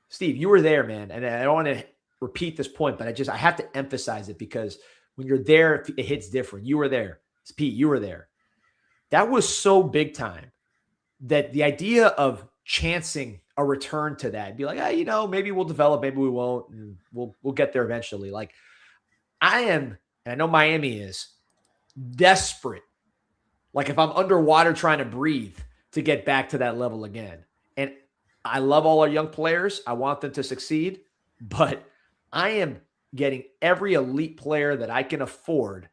Steve, you were there, man. And I don't want to repeat this point, but I have to emphasize it because when you're there, it hits different. You were there. Pete, you were there. That was so big time that the idea of chancing a return to that, be like, maybe we'll develop, maybe we won't, and we'll get there eventually. Like I am, and I know Miami is desperate. Like if I'm underwater trying to breathe to get back to that level again. And I love all our young players. I want them to succeed, but I am getting every elite player that I can afford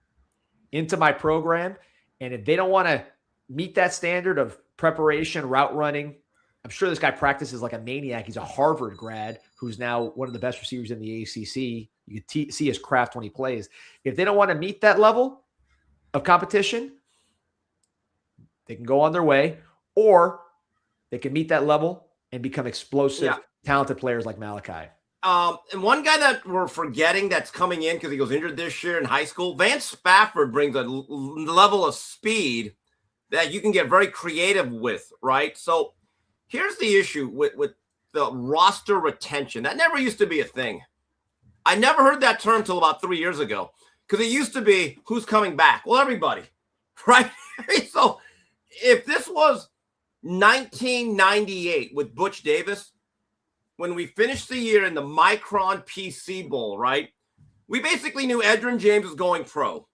into my program. And if they don't want to meet that standard of preparation, route running, I'm sure this guy practices like a maniac. He's a Harvard grad who's now one of the best receivers in the ACC. You can see his craft when he plays. If they don't want to meet that level of competition, they can go on their way, or they can meet that level and become explosive, talented players like Malachi. And one guy that we're forgetting that's coming in because he was injured this year in high school, Vance Spafford brings a level of speed that you can get very creative with, right? So here's the issue with the roster retention. That never used to be a thing. I never heard that term till about 3 years ago because it used to be who's coming back? Well, everybody, right? So if this was 1998 with Butch Davis, when we finished the year in the Micron PC Bowl, right? We basically knew Edgerrin James was going pro.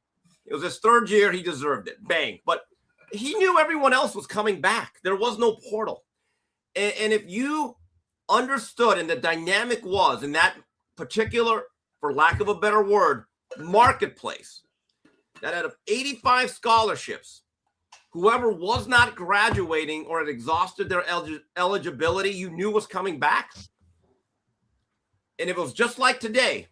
It was his third year. He deserved it. Bang. But he knew everyone else was coming back. There was no portal. And if you understood, and the dynamic was in that particular, for lack of a better word, marketplace, that out of 85 scholarships, whoever was not graduating or had exhausted their eligibility, you knew was coming back. And if it was just like today,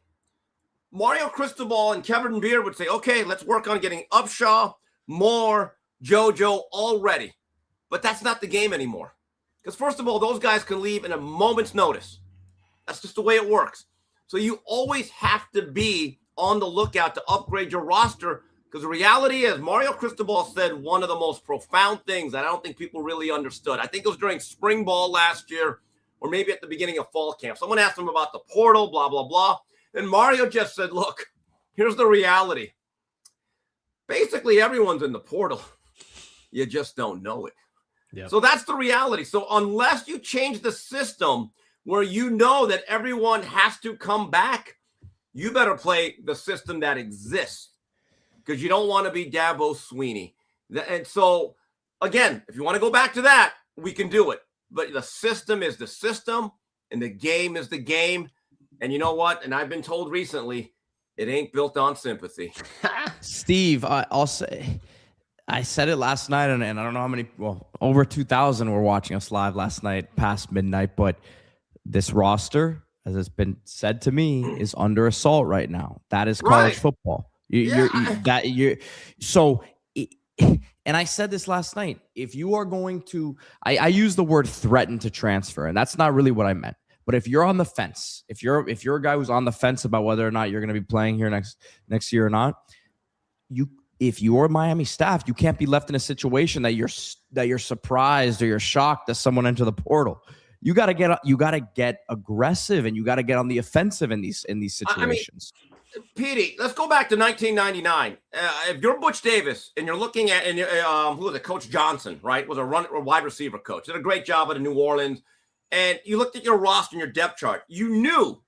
Mario Cristobal and Kevin Beard would say, okay, let's work on getting Upshaw, Moore, JoJo all ready. But that's not the game anymore. Because first of all, those guys can leave in a moment's notice. That's just the way it works. So you always have to be on the lookout to upgrade your roster. Because the reality is, Mario Cristobal said one of the most profound things that I don't think people really understood. I think it was during spring ball last year, or maybe at the beginning of fall camp. Someone asked him about the portal, blah, blah, blah. And Mario just said, look, here's the reality. Basically, everyone's in the portal. You just don't know it. Yep. So that's the reality. So unless you change the system where you know that everyone has to come back, you better play the system that exists because you don't want to be Dabo Sweeney. And so, again, if you want to go back to that, we can do it. But the system is the system, and the game is the game. And you know what? And I've been told recently, it ain't built on sympathy. Steve, I'll say, I said it last night, and I don't know how many, over 2,000 were watching us live last night past midnight. But this roster, as it's been said to me, is under assault right now. That is college football. And I said this last night, if you are going to, I use the word threaten to transfer, and that's not really what I meant. But if you're on the fence, if you're a guy who's on the fence about whether or not you're going to be playing here next year or not, if you're Miami staff, you can't be left in a situation that you're surprised or you're shocked that someone entered the portal. You got to get aggressive, and you got to get on the offensive in these situations. I mean, Petey, let's go back to 1999. If you're Butch Davis and you're looking at, who was it? Coach Johnson, right? Was a wide receiver coach. Did a great job at New Orleans. And you looked at your roster and your depth chart. You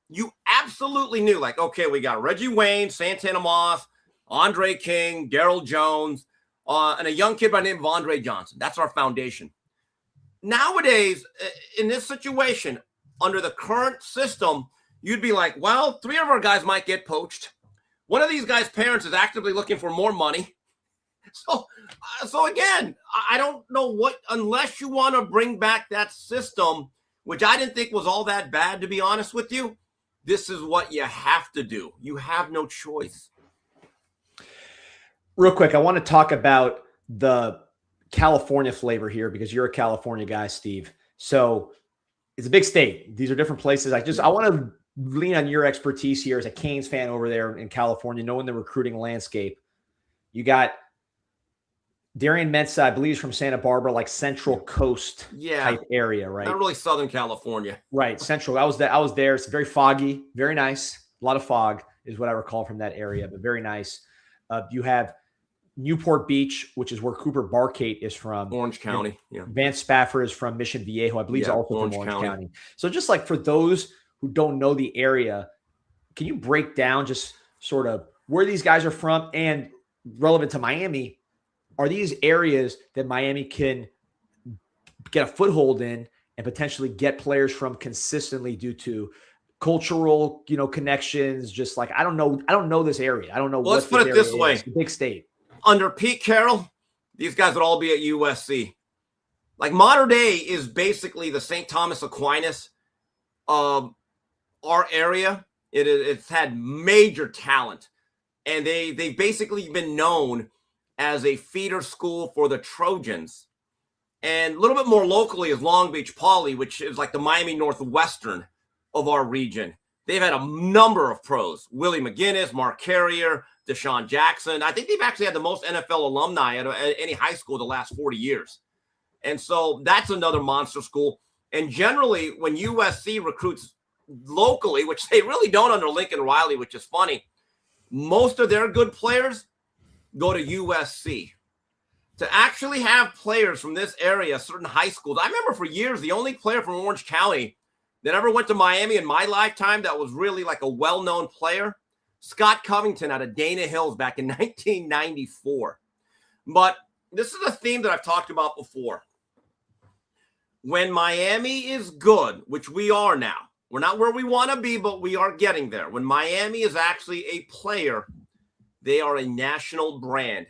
absolutely knew, like, okay, we got Reggie Wayne, Santana Moss, Andre King, Daryl Jones, and a young kid by the name of Andre Johnson. That's our foundation. Nowadays, in this situation, under the current system, you'd be like, well, 3 of our guys might get poached. One of these guys' parents is actively looking for more money. So again, I don't know what, unless you want to bring back that system, which I didn't think was all that bad, to be honest with you, this is what you have to do. You have no choice. Real quick, I want to talk about the California flavor here because you're a California guy, Steve. So it's a big state. These are different places. I want to lean on your expertise here as a Canes fan over there in California, knowing the recruiting landscape. You got Darian Mensah, I believe, is from Santa Barbara, like Central Coast type area, right? Not really Southern California. Right, Central. I was there. It's very foggy, very nice. A lot of fog is what I recall from that area, but very nice. You have Newport Beach, which is where Cooper Barkate is from. Orange County. Yeah. Vance Spafford is from Mission Viejo. I believe he's also from Orange County. So just like for those who don't know the area, can you break down just sort of where these guys are from and relevant to Miami? Are these areas that Miami can get a foothold in and potentially get players from consistently due to cultural, connections? Just like, I don't know this area. I don't know. Well, let's put it this way. It's a big state. Under Pete Carroll, these guys would all be at USC. Like modern day is basically the St. Thomas Aquinas of our area. It's had major talent, and they've basically been known as a feeder school for the Trojans. And a little bit more locally is Long Beach Poly, which is like the Miami Northwestern of our region. They've had a number of pros: Willie McGinnis, Mark Carrier, Deshaun Jackson. I think they've actually had the most NFL alumni at any high school the last 40 years. And so that's another monster school. And generally, when USC recruits locally, which they really don't under Lincoln Riley, which is funny, most of their good players go to USC. To actually have players from this area, certain high schools. I remember for years, the only player from Orange County that ever went to Miami in my lifetime that was really like a well-known player, Scott Covington out of Dana Hills back in 1994. But this is a theme that I've talked about before. When Miami is good, which we are now, we're not where we want to be, but we are getting there. When Miami is actually a player, they are a national brand.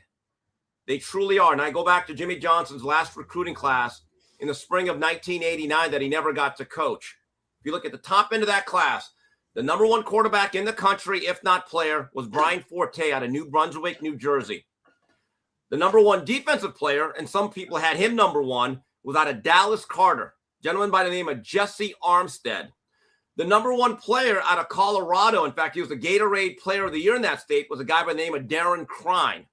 They truly are. And I go back to Jimmy Johnson's last recruiting class in the spring of 1989 that he never got to coach. If you look at the top end of that class, the number one quarterback in the country, if not player, was Brian Forte out of New Brunswick, New Jersey. The number one defensive player, and some people had him number one, was out of Dallas Carter, a gentleman by the name of Jesse Armstead. The number one player out of Colorado, in fact, he was the Gatorade Player of the Year in that state, was a guy by the name of Darren Crine.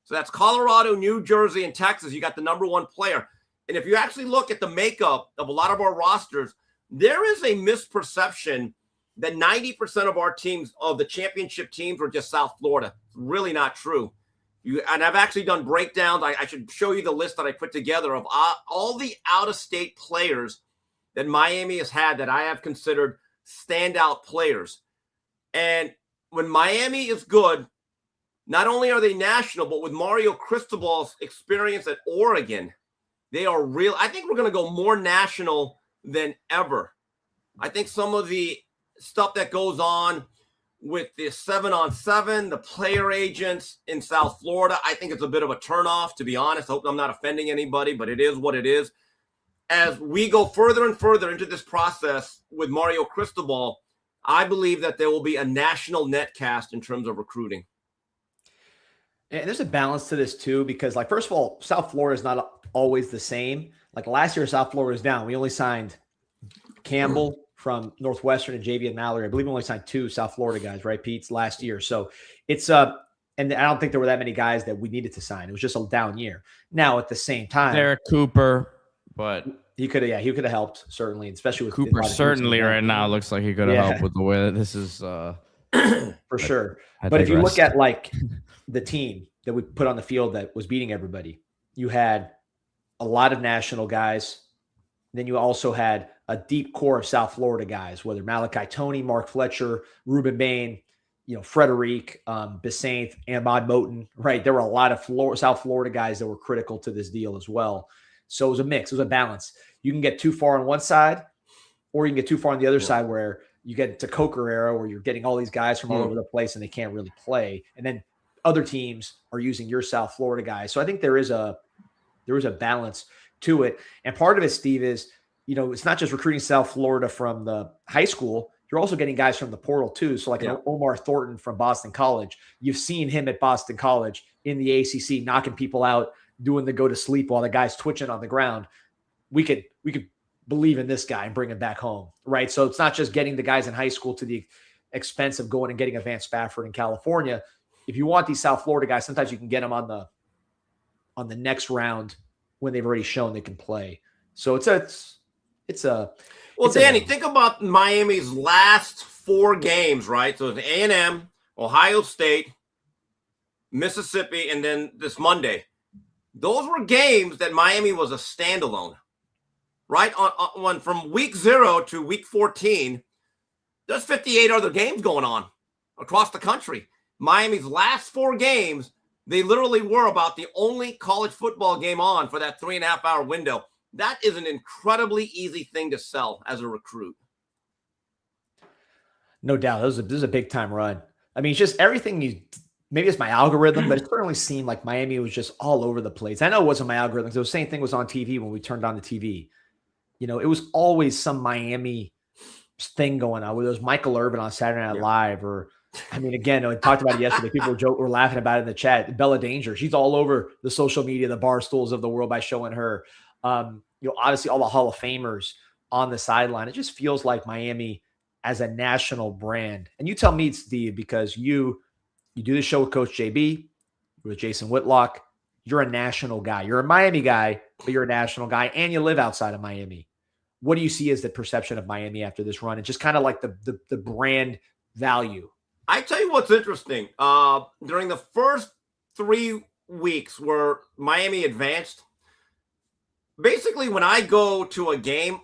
So that's Colorado, New Jersey, and Texas. You got the number one player. And if you actually look at the makeup of a lot of our rosters, there is a misperception that 90% of our teams, of the championship teams, were just South Florida. It's really not true. And I've actually done breakdowns. I should show you the list that I put together of all the out-of-state players that Miami has had that I have considered standout players. And when Miami is good, not only are they national, but with Mario Cristobal's experience at Oregon, they are real. I think we're going to go more national than ever. I think some of the stuff that goes on with the 7-on-7, the player agents in South Florida, I think it's a bit of a turnoff, to be honest. I hope I'm not offending anybody, but it is what it is. As we go further and further into this process with Mario Cristobal, I believe that there will be a national netcast in terms of recruiting. And there's a balance to this too, because like, first of all, South Florida is not always the same. Like last year, South Florida was down. We only signed Campbell from Northwestern and Javian Mallory. I believe we only signed 2 South Florida guys, right, Pete, last year. So it's And I don't think there were that many guys that we needed to sign. It was just a down year. Now, at the same time, Derek Cooper, but he could have helped, certainly, especially with Cooper certainly right now looks like he could have helped with the way that this is for sure. But if you look at like the team that we put on the field that was beating everybody, you had a lot of national guys. Then you also had a deep core of South Florida guys, whether Malachi Toney, Mark Fletcher, Ruben Bain, Frederic, Besant, Ahmad Moten, right? There were a lot of South Florida guys that were critical to this deal as well. So it was a mix. It was a balance. You can get too far on one side, or you can get too far on the other side where you get to Coker era where you're getting all these guys from all over the place and they can't really play. And then other teams are using your South Florida guys. So I think there is a balance to it. And part of it, Steve, is, it's not just recruiting South Florida from the high school. You're also getting guys from the portal too. So like an Omar Thornton from Boston College, you've seen him at Boston College in the ACC, knocking people out, doing the go to sleep while the guy's twitching on the ground. We could believe in this guy and bring him back home, right? So it's not just getting the guys in high school to the expense of going and getting a Vance Spafford in California. If you want these South Florida guys, sometimes you can get them on the next round when they've already shown they can play. So Danny, think about Miami's last 4 games, right? So it's A&M, Ohio State, Mississippi, and then this Monday. Those were games that Miami was a standalone, right? On from week 0 to week 14, there's 58 other games going on across the country. Miami's last 4 games, they literally were about the only college football game on for that 3.5-hour window. That is an incredibly easy thing to sell as a recruit. No doubt. This is a big time run. I mean, it's just everything maybe it's my algorithm, but it certainly seemed like Miami was just all over the place. I know it wasn't my algorithm because the same thing was on TV when we turned on the TV. It was always some Miami thing going on, whether it was Michael Irvin on Saturday Night Live or, I mean, again, I talked about it yesterday. People were laughing about it in the chat. Bella Danger, she's all over the social media, the bar stools of the world by showing her. Obviously all the Hall of Famers on the sideline. It just feels like Miami as a national brand. And you tell me, Steve, because you do the show with Coach JB, with Jason Whitlock. You're a national guy. You're a Miami guy, but you're a national guy, and you live outside of Miami. What do you see as the perception of Miami after this run? And just kind of like the brand value. I tell you what's interesting. During the first 3 weeks where Miami advanced, basically when I go to a game,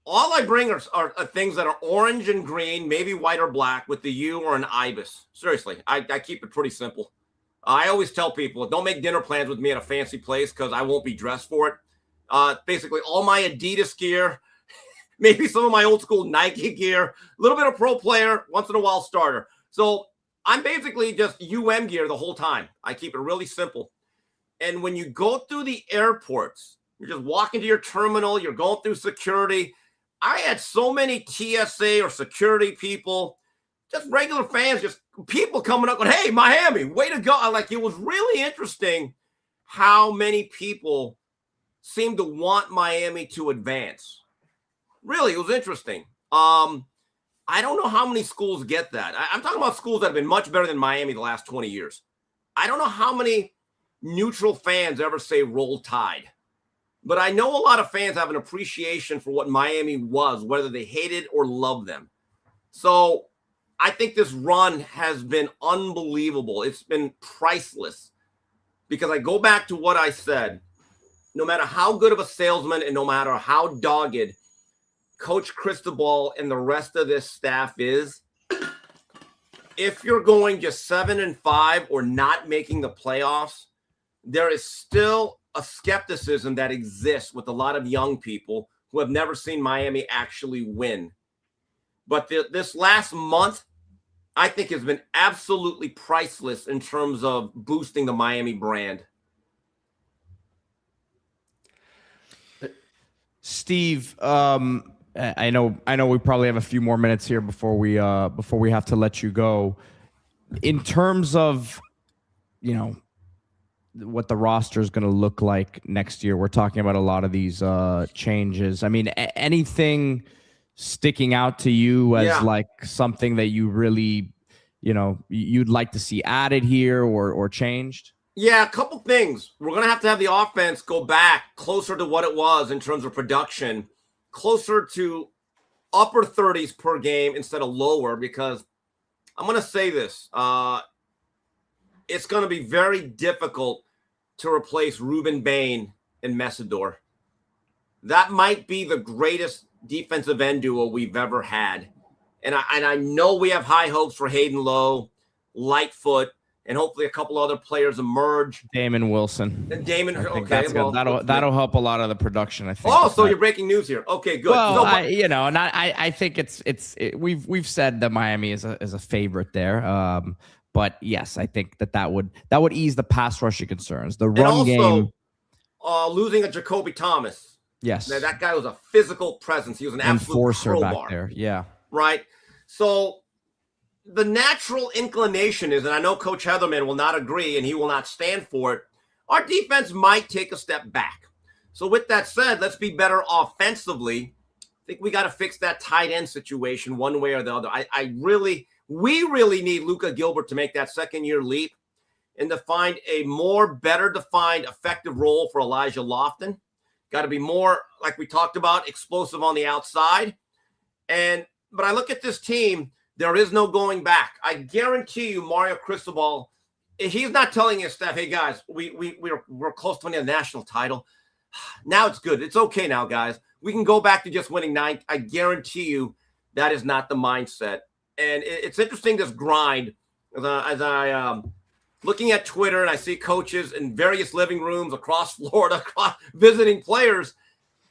all I bring are things that are orange and green, maybe white or black with the U or an ibis. Seriously, I keep it pretty simple. I always tell people, don't make dinner plans with me at a fancy place because I won't be dressed for it. Basically, all my Adidas gear, maybe some of my old school Nike gear, a little bit of pro player, once in a while starter. So I'm basically just gear the whole time. I keep it really simple. And when you go through the airports, you're just walking to your terminal, you're going through security. I had so many TSA or security people, just regular fans, just people coming up going, hey, Miami, way to go. It was really interesting how many people seemed to want Miami to advance. Really, it was interesting. I don't know how many schools get that. I'm talking about schools that have been much better than Miami the last 20 years. I don't know how many neutral fans ever say roll tide. But I know a lot of fans have an appreciation for what Miami was, whether they hated or loved them. So I think this run has been unbelievable. It's been priceless because I go back to what I said. No matter how good of a salesman and no matter how dogged Coach Cristobal and the rest of this staff is, if you're going just 7-5 or not making the playoffs, there is still a skepticism that exists with a lot of young people who have never seen Miami actually win. But this last month, I think has been absolutely priceless in terms of boosting the Miami brand. Steve, I know we probably have a few more minutes here before we have to let you go. In terms of, what the roster is going to look like next year, we're talking about a lot of these changes. I mean, anything sticking out to you as like something that you really, you'd like to see added here or changed? Yeah, a couple things. We're going to have the offense go back closer to what it was in terms of production, closer to upper 30s per game instead of lower, because I'm going to say this. It's going to be very difficult to replace Ruben Bain and Messidor. That might be the greatest defensive end duo we've ever had. And I know we have high hopes for Hayden Lowe, Lightfoot, and hopefully a couple other players emerge. Damon Wilson. And Damon, okay. That'll help a lot of the production, I think. Oh, so you're breaking news here. Okay, good. Well, I think we've said that Miami is a favorite there. But yes, I think that would ease the pass rushing concerns. The run game. Losing a Jacoby Thomas. Yes. Now, that guy was a physical presence. He was an absolute enforcer crowbar back there. Yeah. Right. So the natural inclination is, and I know Coach Heatherman will not agree and he will not stand for it, our defense might take a step back. So with that said, let's be better offensively. I think we got to fix that tight end situation one way or the other. We really need Luka Gilbert to make that second-year leap and to find a better defined, effective role for Elijah Lofton. Got to be more, like we talked about, explosive on the outside. But I look at this team, there is no going back. I guarantee you, Mario Cristobal, he's not telling his staff, hey, guys, we're close to winning a national title. Now it's good. It's okay now, guys. We can go back to just winning 9. I guarantee you that is not the mindset. And it's interesting, this grind, as I looking at Twitter and I see coaches in various living rooms across Florida visiting players.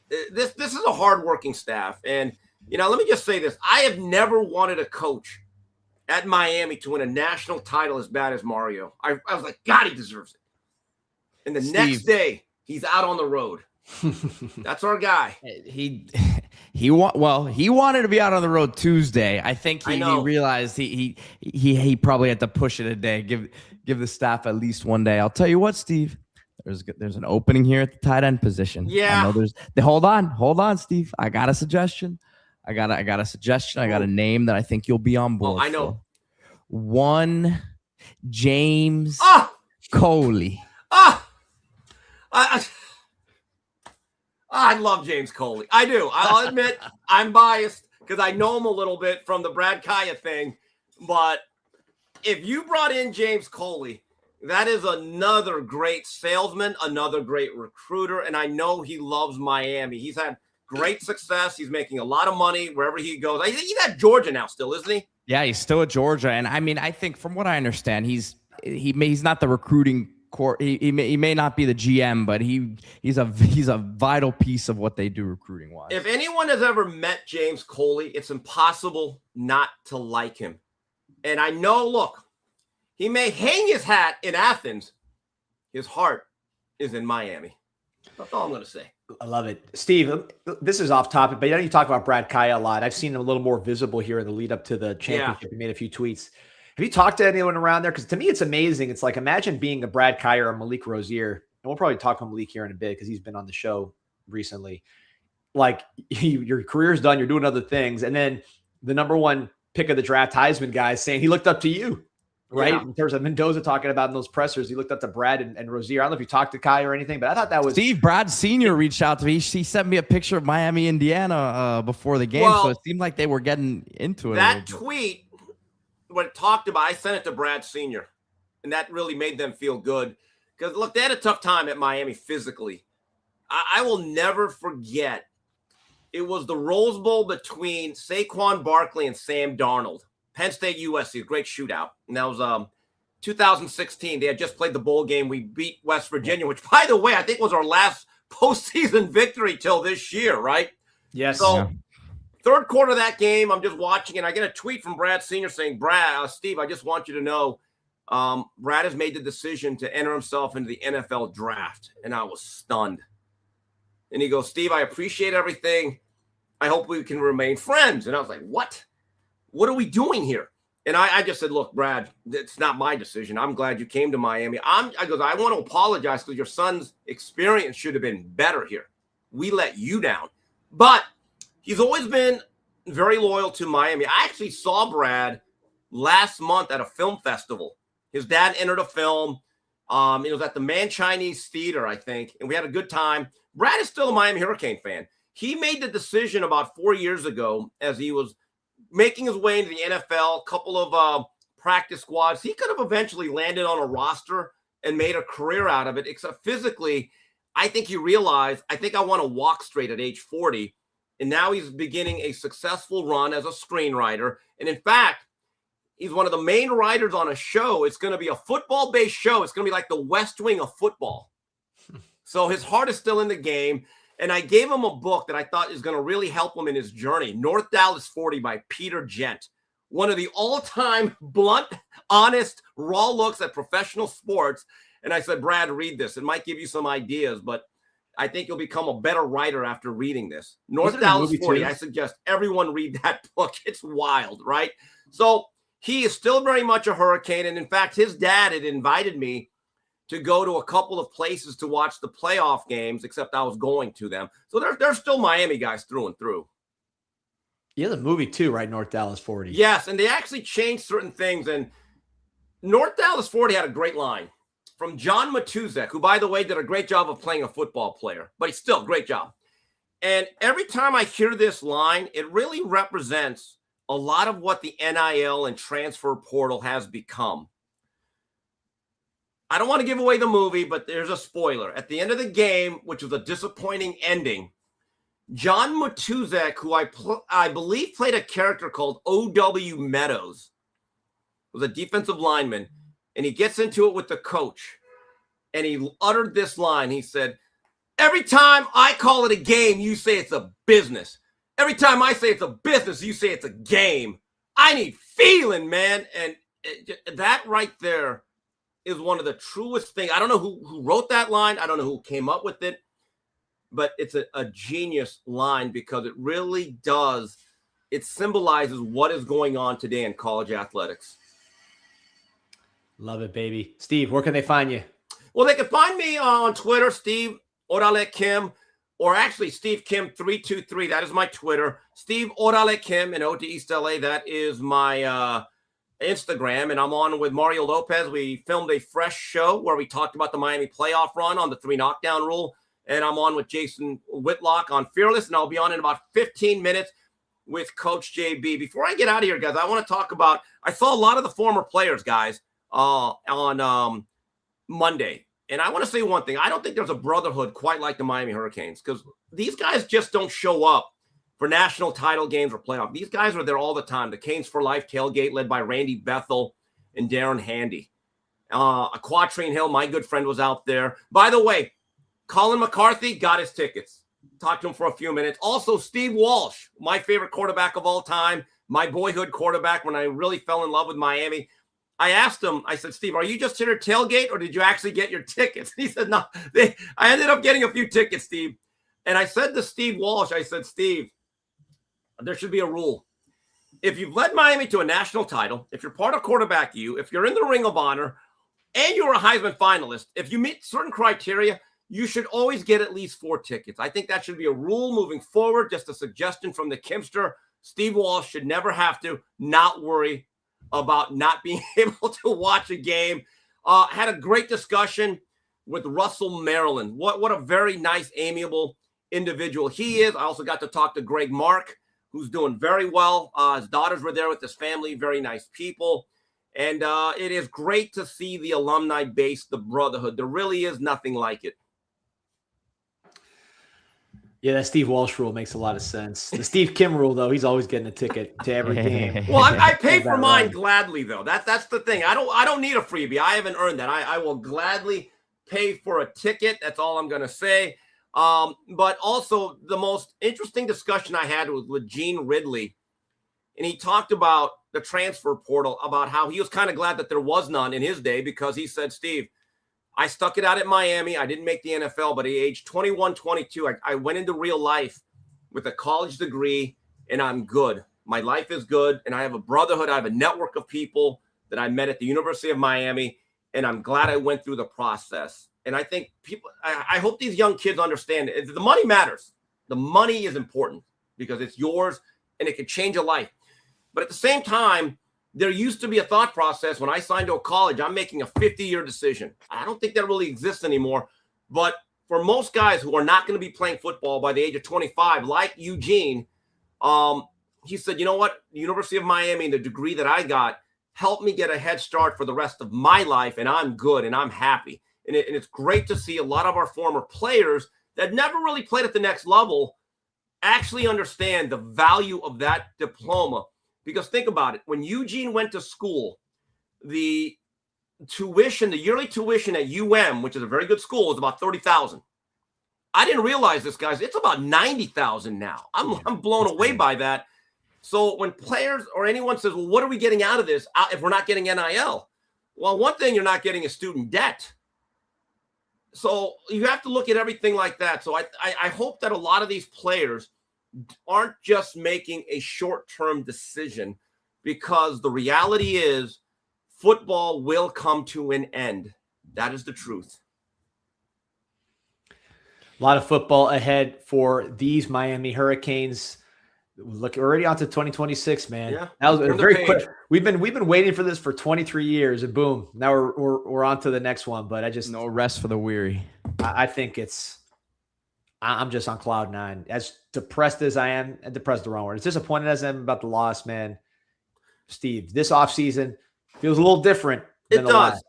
This is a hardworking staff. And, let me just say this. I have never wanted a coach at Miami to win a national title as bad as Mario. I was like, God, he deserves it. And the next day, he's out on the road. That's our guy. He wanted to be out on the road Tuesday. I think he realized he probably had to push it a day. Give the staff at least one day. I'll tell you what, Steve. There's an opening here at the tight end position. Yeah. I know hold on, Steve. I got a suggestion. I got a name that I think you'll be on board. I know. One James Coley. I love James Coley. I do. I'll admit I'm biased because I know him a little bit from the Brad Kaya thing. But if you brought in James Coley, that is another great salesman, another great recruiter. And I know he loves Miami. He's had great success. He's making a lot of money wherever he goes. He's at Georgia now still, isn't he? Yeah, he's still at Georgia. And I mean, I think from what I understand, he's not the recruiting core. He may not be the GM, but he's a vital piece of what they do recruiting wise. If anyone has ever met James Coley, it's impossible not to like him. And I know, look, he may hang his hat in Athens. His heart is in Miami. That's all I'm going to say. I love it. Steve, this is off topic, but you talk about Brad Kaya a lot. I've seen him a little more visible here in the lead up to the championship. Yeah. He made a few tweets. Have you talked to anyone around there? Because to me, it's amazing. It's like, imagine being a Brad Kaya or Malik Rozier. And we'll probably talk to Malik here in a bit because he's been on the show recently. Like, your career's done. You're doing other things. And then the number one pick of the draft Heisman guy saying he looked up to you, right? Yeah. In terms of Mendoza talking about in those pressers, he looked up to Brad and Rozier. I don't know if you talked to Kai or anything, but I thought that was Steve. Brad Sr. reached out to me. He sent me a picture of Miami, Indiana before the game. So it seemed like they were getting into it. That tweet, what it talked about, I sent it to Brad Sr. And that really made them feel good. Because, look, they had a tough time at Miami physically. I will never forget. It was the Rose Bowl between Saquon Barkley and Sam Darnold. Penn State, USC, a great shootout. And that was 2016. They had just played the bowl game. We beat West Virginia, which, by the way, I think was our last postseason victory till this year, right? Yes. So, third quarter of that game, I'm just watching, and I get a tweet from Brad Sr. saying, Steve, I just want you to know Brad has made the decision to enter himself into the NFL draft. And I was stunned. And he goes, Steve, I appreciate everything. I hope we can remain friends. And I was like, what? What are we doing here? And I just said, look, Brad, it's not my decision. I'm glad you came to Miami. I want to apologize because your son's experience should have been better here. We let you down. But he's always been very loyal to Miami. I actually saw Brad last month at a film festival. His dad entered a film. It was at the Man Chinese Theater, I think, and we had a good time. Brad is still a Miami Hurricane fan. He made the decision about 4 years ago as he was making his way into the NFL, a couple of practice squads. He could have eventually landed on a roster and made a career out of it, except physically, I think he realized, I think I want to walk straight at age 40. And now he's beginning a successful run as a screenwriter. And in fact, he's one of the main writers on a show. It's going to be a football-based show. It's going to be like the West Wing of football. So his heart is still in the game. And I gave him a book that I thought is going to really help him in his journey, North Dallas 40 by Peter Gent. One of the all-time blunt, honest, raw looks at professional sports. And I said, Brad, read this. It might give you some ideas, but I think you'll become a better writer after reading this. North Dallas 40, I suggest everyone read that book. It's wild, right? So he is still very much a Hurricane. And in fact, his dad had invited me to go to a couple of places to watch the playoff games, except I was going to them. So they're still Miami guys through and through. Yeah, the movie too, right? North Dallas 40. Yes, and they actually changed certain things. And North Dallas 40 had a great line from John Matuzek, who, by the way, did a great job of playing a football player, but he's still a great job. And every time I hear this line, it really represents a lot of what the NIL and transfer portal has become. I don't want to give away the movie, but there's a spoiler. At the end of the game, which was a disappointing ending, John Matuzek, who I believe played a character called O.W. Meadows, was a defensive lineman, and he gets into it with the coach, and he uttered this line. He said, every time I call it a game, you say it's a business. Every time I say it's a business, you say it's a game. I need feeling, man. And that right there is one of the truest things. I don't know who wrote that line. I don't know who came up with it, but it's a genius line because it really does. It symbolizes what is going on today in college athletics. Love it, baby. Steve, where can they find you? Well, they can find me on Twitter, Steve Orale Kim, or actually Steve Kim 323. That is my Twitter. Steve Orale Kim in Ode to East LA. That is my Instagram. And I'm on with Mario Lopez. We filmed a fresh show where we talked about the Miami playoff run on the 3 knockdown rule. And I'm on with Jason Whitlock on Fearless. And I'll be on in about 15 minutes with Coach JB. Before I get out of here, guys, I want to talk about, I saw a lot of the former players, guys, on Monday. And I want to say one thing. I don't think there's a brotherhood quite like the Miami Hurricanes because these guys just don't show up for national title games or playoff. These guys are there all the time. The Canes for Life tailgate led by Randy Bethel and Darren Handy. Quatrine Hill, my good friend, was out there. By the way, Colin McCarthy got his tickets. Talked to him for a few minutes. Also, Steve Walsh, my favorite quarterback of all time, my boyhood quarterback when I really fell in love with Miami. I asked him, I said, Steve, are you just here to tailgate or did you actually get your tickets? He said, no, I ended up getting a few tickets, Steve. And I said to Steve Walsh, I said, Steve, there should be a rule. If you've led Miami to a national title, if you're part of quarterback U, if you're in the Ring of Honor, and you're a Heisman finalist, if you meet certain criteria, you should always get at least 4 tickets. I think that should be a rule moving forward. Just a suggestion from the Kimster. Steve Walsh should never have to not worry about not being able to watch a game. Had a great discussion with Russell Maryland. What a very nice, amiable individual he is. I also got to talk to Greg Mark, who's doing very well. His daughters were there with his family, very nice people. And it is great to see the alumni base, the brotherhood. There really is nothing like it. Yeah, that Steve Walsh rule makes a lot of sense. The Steve Kim rule, though, he's always getting a ticket to every game. Well, I pay for mine gladly, though. That's the thing. I don't need a freebie. I haven't earned that. I will gladly pay for a ticket. That's all I'm going to say. But also, the most interesting discussion I had was with Gene Ridley, and he talked about the transfer portal, about how he was kind of glad that there was none in his day because he said, Steve, I stuck it out at Miami. I didn't make the NFL, but at age 21, 22, I went into real life with a college degree, and I'm good. My life is good, and I have a brotherhood. I have a network of people that I met at the University of Miami, and I'm glad I went through the process. And I think people, I hope these young kids understand it. The money matters. The money is important because it's yours, and it can change a life. But at the same time, there used to be a thought process when I signed to a college, I'm making a 50-year decision. I don't think that really exists anymore. But for most guys who are not going to be playing football by the age of 25, like Eugene, he said, you know what? The University of Miami, the degree that I got, helped me get a head start for the rest of my life, and I'm good and I'm happy. And it's great to see a lot of our former players that never really played at the next level actually understand the value of that diploma. Because think about it. When Eugene went to school, the yearly tuition at UM, which is a very good school, is about $30,000. I didn't realize this, guys. It's about $90,000 now. I'm blown away by that. So when players or anyone says, well, what are we getting out of this if we're not getting NIL? Well, one thing you're not getting is student debt. So you have to look at everything like that. So I hope that a lot of these players aren't just making a short-term decision, because the reality is football will come to an end. That is the truth. A lot of football ahead for these Miami Hurricanes. Look, already on to 2026, man. Yeah, that was very quick. We've been waiting for this for 23 years, and boom, now we're on to the next one. But no rest for the weary. I think I'm just on cloud nine. As depressed as I am, and depressed is the wrong word, as disappointed as I am about the loss, man. Steve, this offseason feels a little different than it the does. last.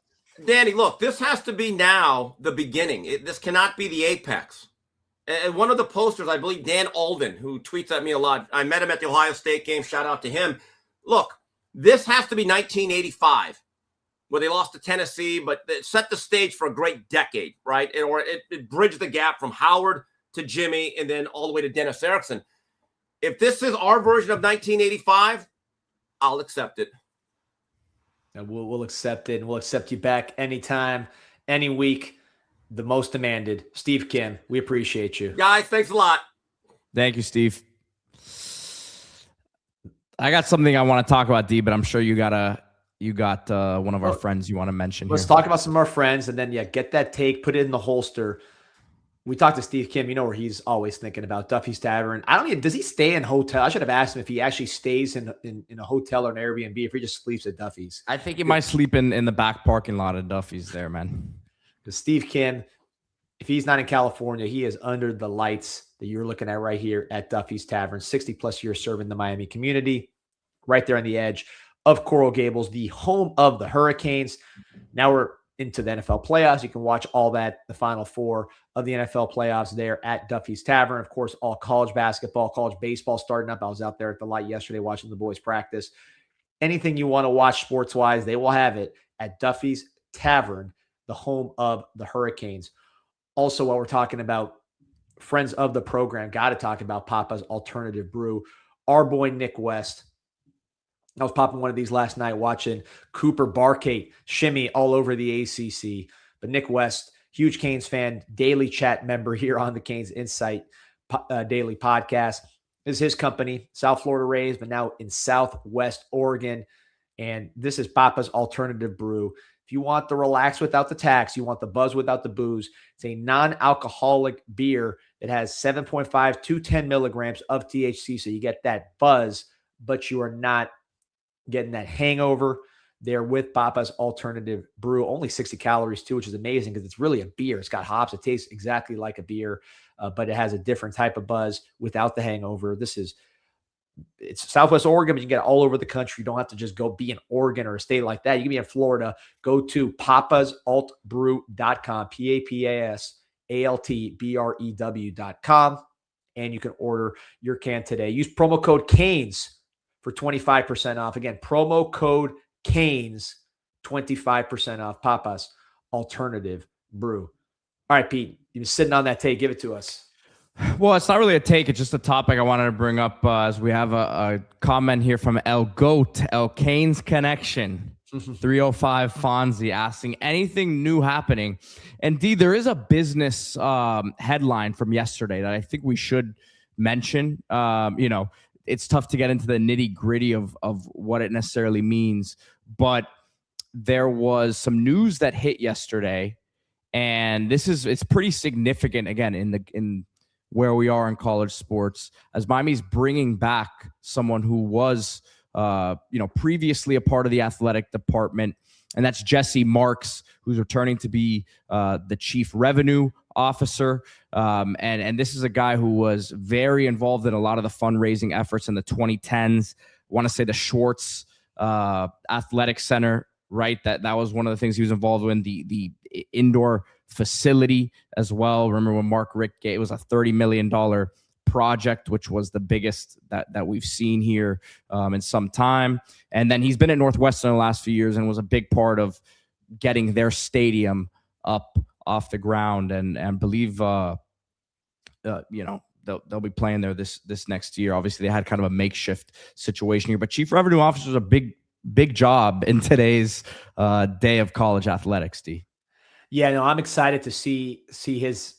Danny, look, this has to be now the beginning. This cannot be the apex. And one of the posters, I believe Dan Alden, who tweets at me a lot, I met him at the Ohio State game. Shout out to him. Look, this has to be 1985, where they lost to Tennessee, but it set the stage for a great decade, right? It bridged the gap from Howard to Jimmy and then all the way to Dennis Erickson. If this is our version of 1985, I'll accept it. And we'll accept it, and we'll accept you back anytime, any week. The most demanded, Steve Kim. We appreciate you, guys. Thanks a lot. Thank you, Steve. I got something I want to talk about, D, but I'm sure you got one of our friends you want to mention. Let's talk about some of our friends, and then get that take, put it in the holster. We talked to Steve Kim. You know where he's always thinking about Duffy's Tavern. Does he stay in hotel? I should have asked him if he actually stays in a hotel or an Airbnb, if he just sleeps at Duffy's. I think he might sleep in the back parking lot of Duffy's there, man. Because Steve Kim, if he's not in California, he is under the lights that you're looking at right here at Duffy's Tavern. 60-plus years serving the Miami community, right there on the edge of Coral Gables, the home of the Hurricanes. Now we're into the NFL playoffs. You can watch all that, the Final Four of the NFL playoffs there at Duffy's Tavern. Of course, all college basketball, college baseball starting up. I was out there at the light yesterday watching the boys practice. Anything you want to watch sports-wise, they will have it at Duffy's Tavern, the home of the Hurricanes. Also, while we're talking about friends of the program, got to talk about Papa's Alternative Brew. Our boy Nick West. I was popping one of these last night watching Cooper Barkate shimmy all over the ACC. But Nick West, huge Canes fan, daily chat member here on the CanesInSight Daily podcast. This is his company, South Florida raised, but now in Southwest Oregon. And this is Papa's Alternative Brew. If you want the relax without the tax, you want the buzz without the booze, it's a non-alcoholic beer that has 7.5 to 10 milligrams of THC. So you get that buzz, but you are not getting that hangover there with Papa's Alternative Brew. Only 60 calories too, which is amazing because it's really a beer. It's got hops. It tastes exactly like a beer, but it has a different type of buzz without the hangover. It's Southwest Oregon, but you can get it all over the country. You don't have to just go be in Oregon or a state like that. You can be in Florida. Go to papasaltbrew.com, papasaltbrew.com, and you can order your can today. Use promo code CANES for 25% off. Again, promo code CANES, 25% off. Papa's Alternative Brew. All right, Pete, you've been sitting on that take. Give it to us. Well, it's not really a take. It's just a topic I wanted to bring up as we have a comment here from El Goat, El Canes Connection, 305 Fonzie, asking anything new happening. And D, there is a business headline from yesterday that I think we should mention. It's tough to get into the nitty gritty of what it necessarily means, but there was some news that hit yesterday, and it's pretty significant again in where we are in college sports, as Miami's bringing back someone who was previously a part of the athletic department. And that's Jesse Marks, who's returning to be the chief revenue officer. And this is a guy who was very involved in a lot of the fundraising efforts in the 2010s. I want to say the Schwartz Athletic Center, right? That was one of the things he was involved in, the indoor facility as well. Remember when Mark Rick gave, it was a $30 million project, which was the biggest that we've seen here in some time. And then he's been at Northwestern the last few years and was a big part of getting their stadium up off the ground, and believe they'll be playing there this next year. Obviously, they had kind of a makeshift situation here, but chief revenue officer is a big job in today's day of college athletics. D. Yeah, no, I'm excited to see his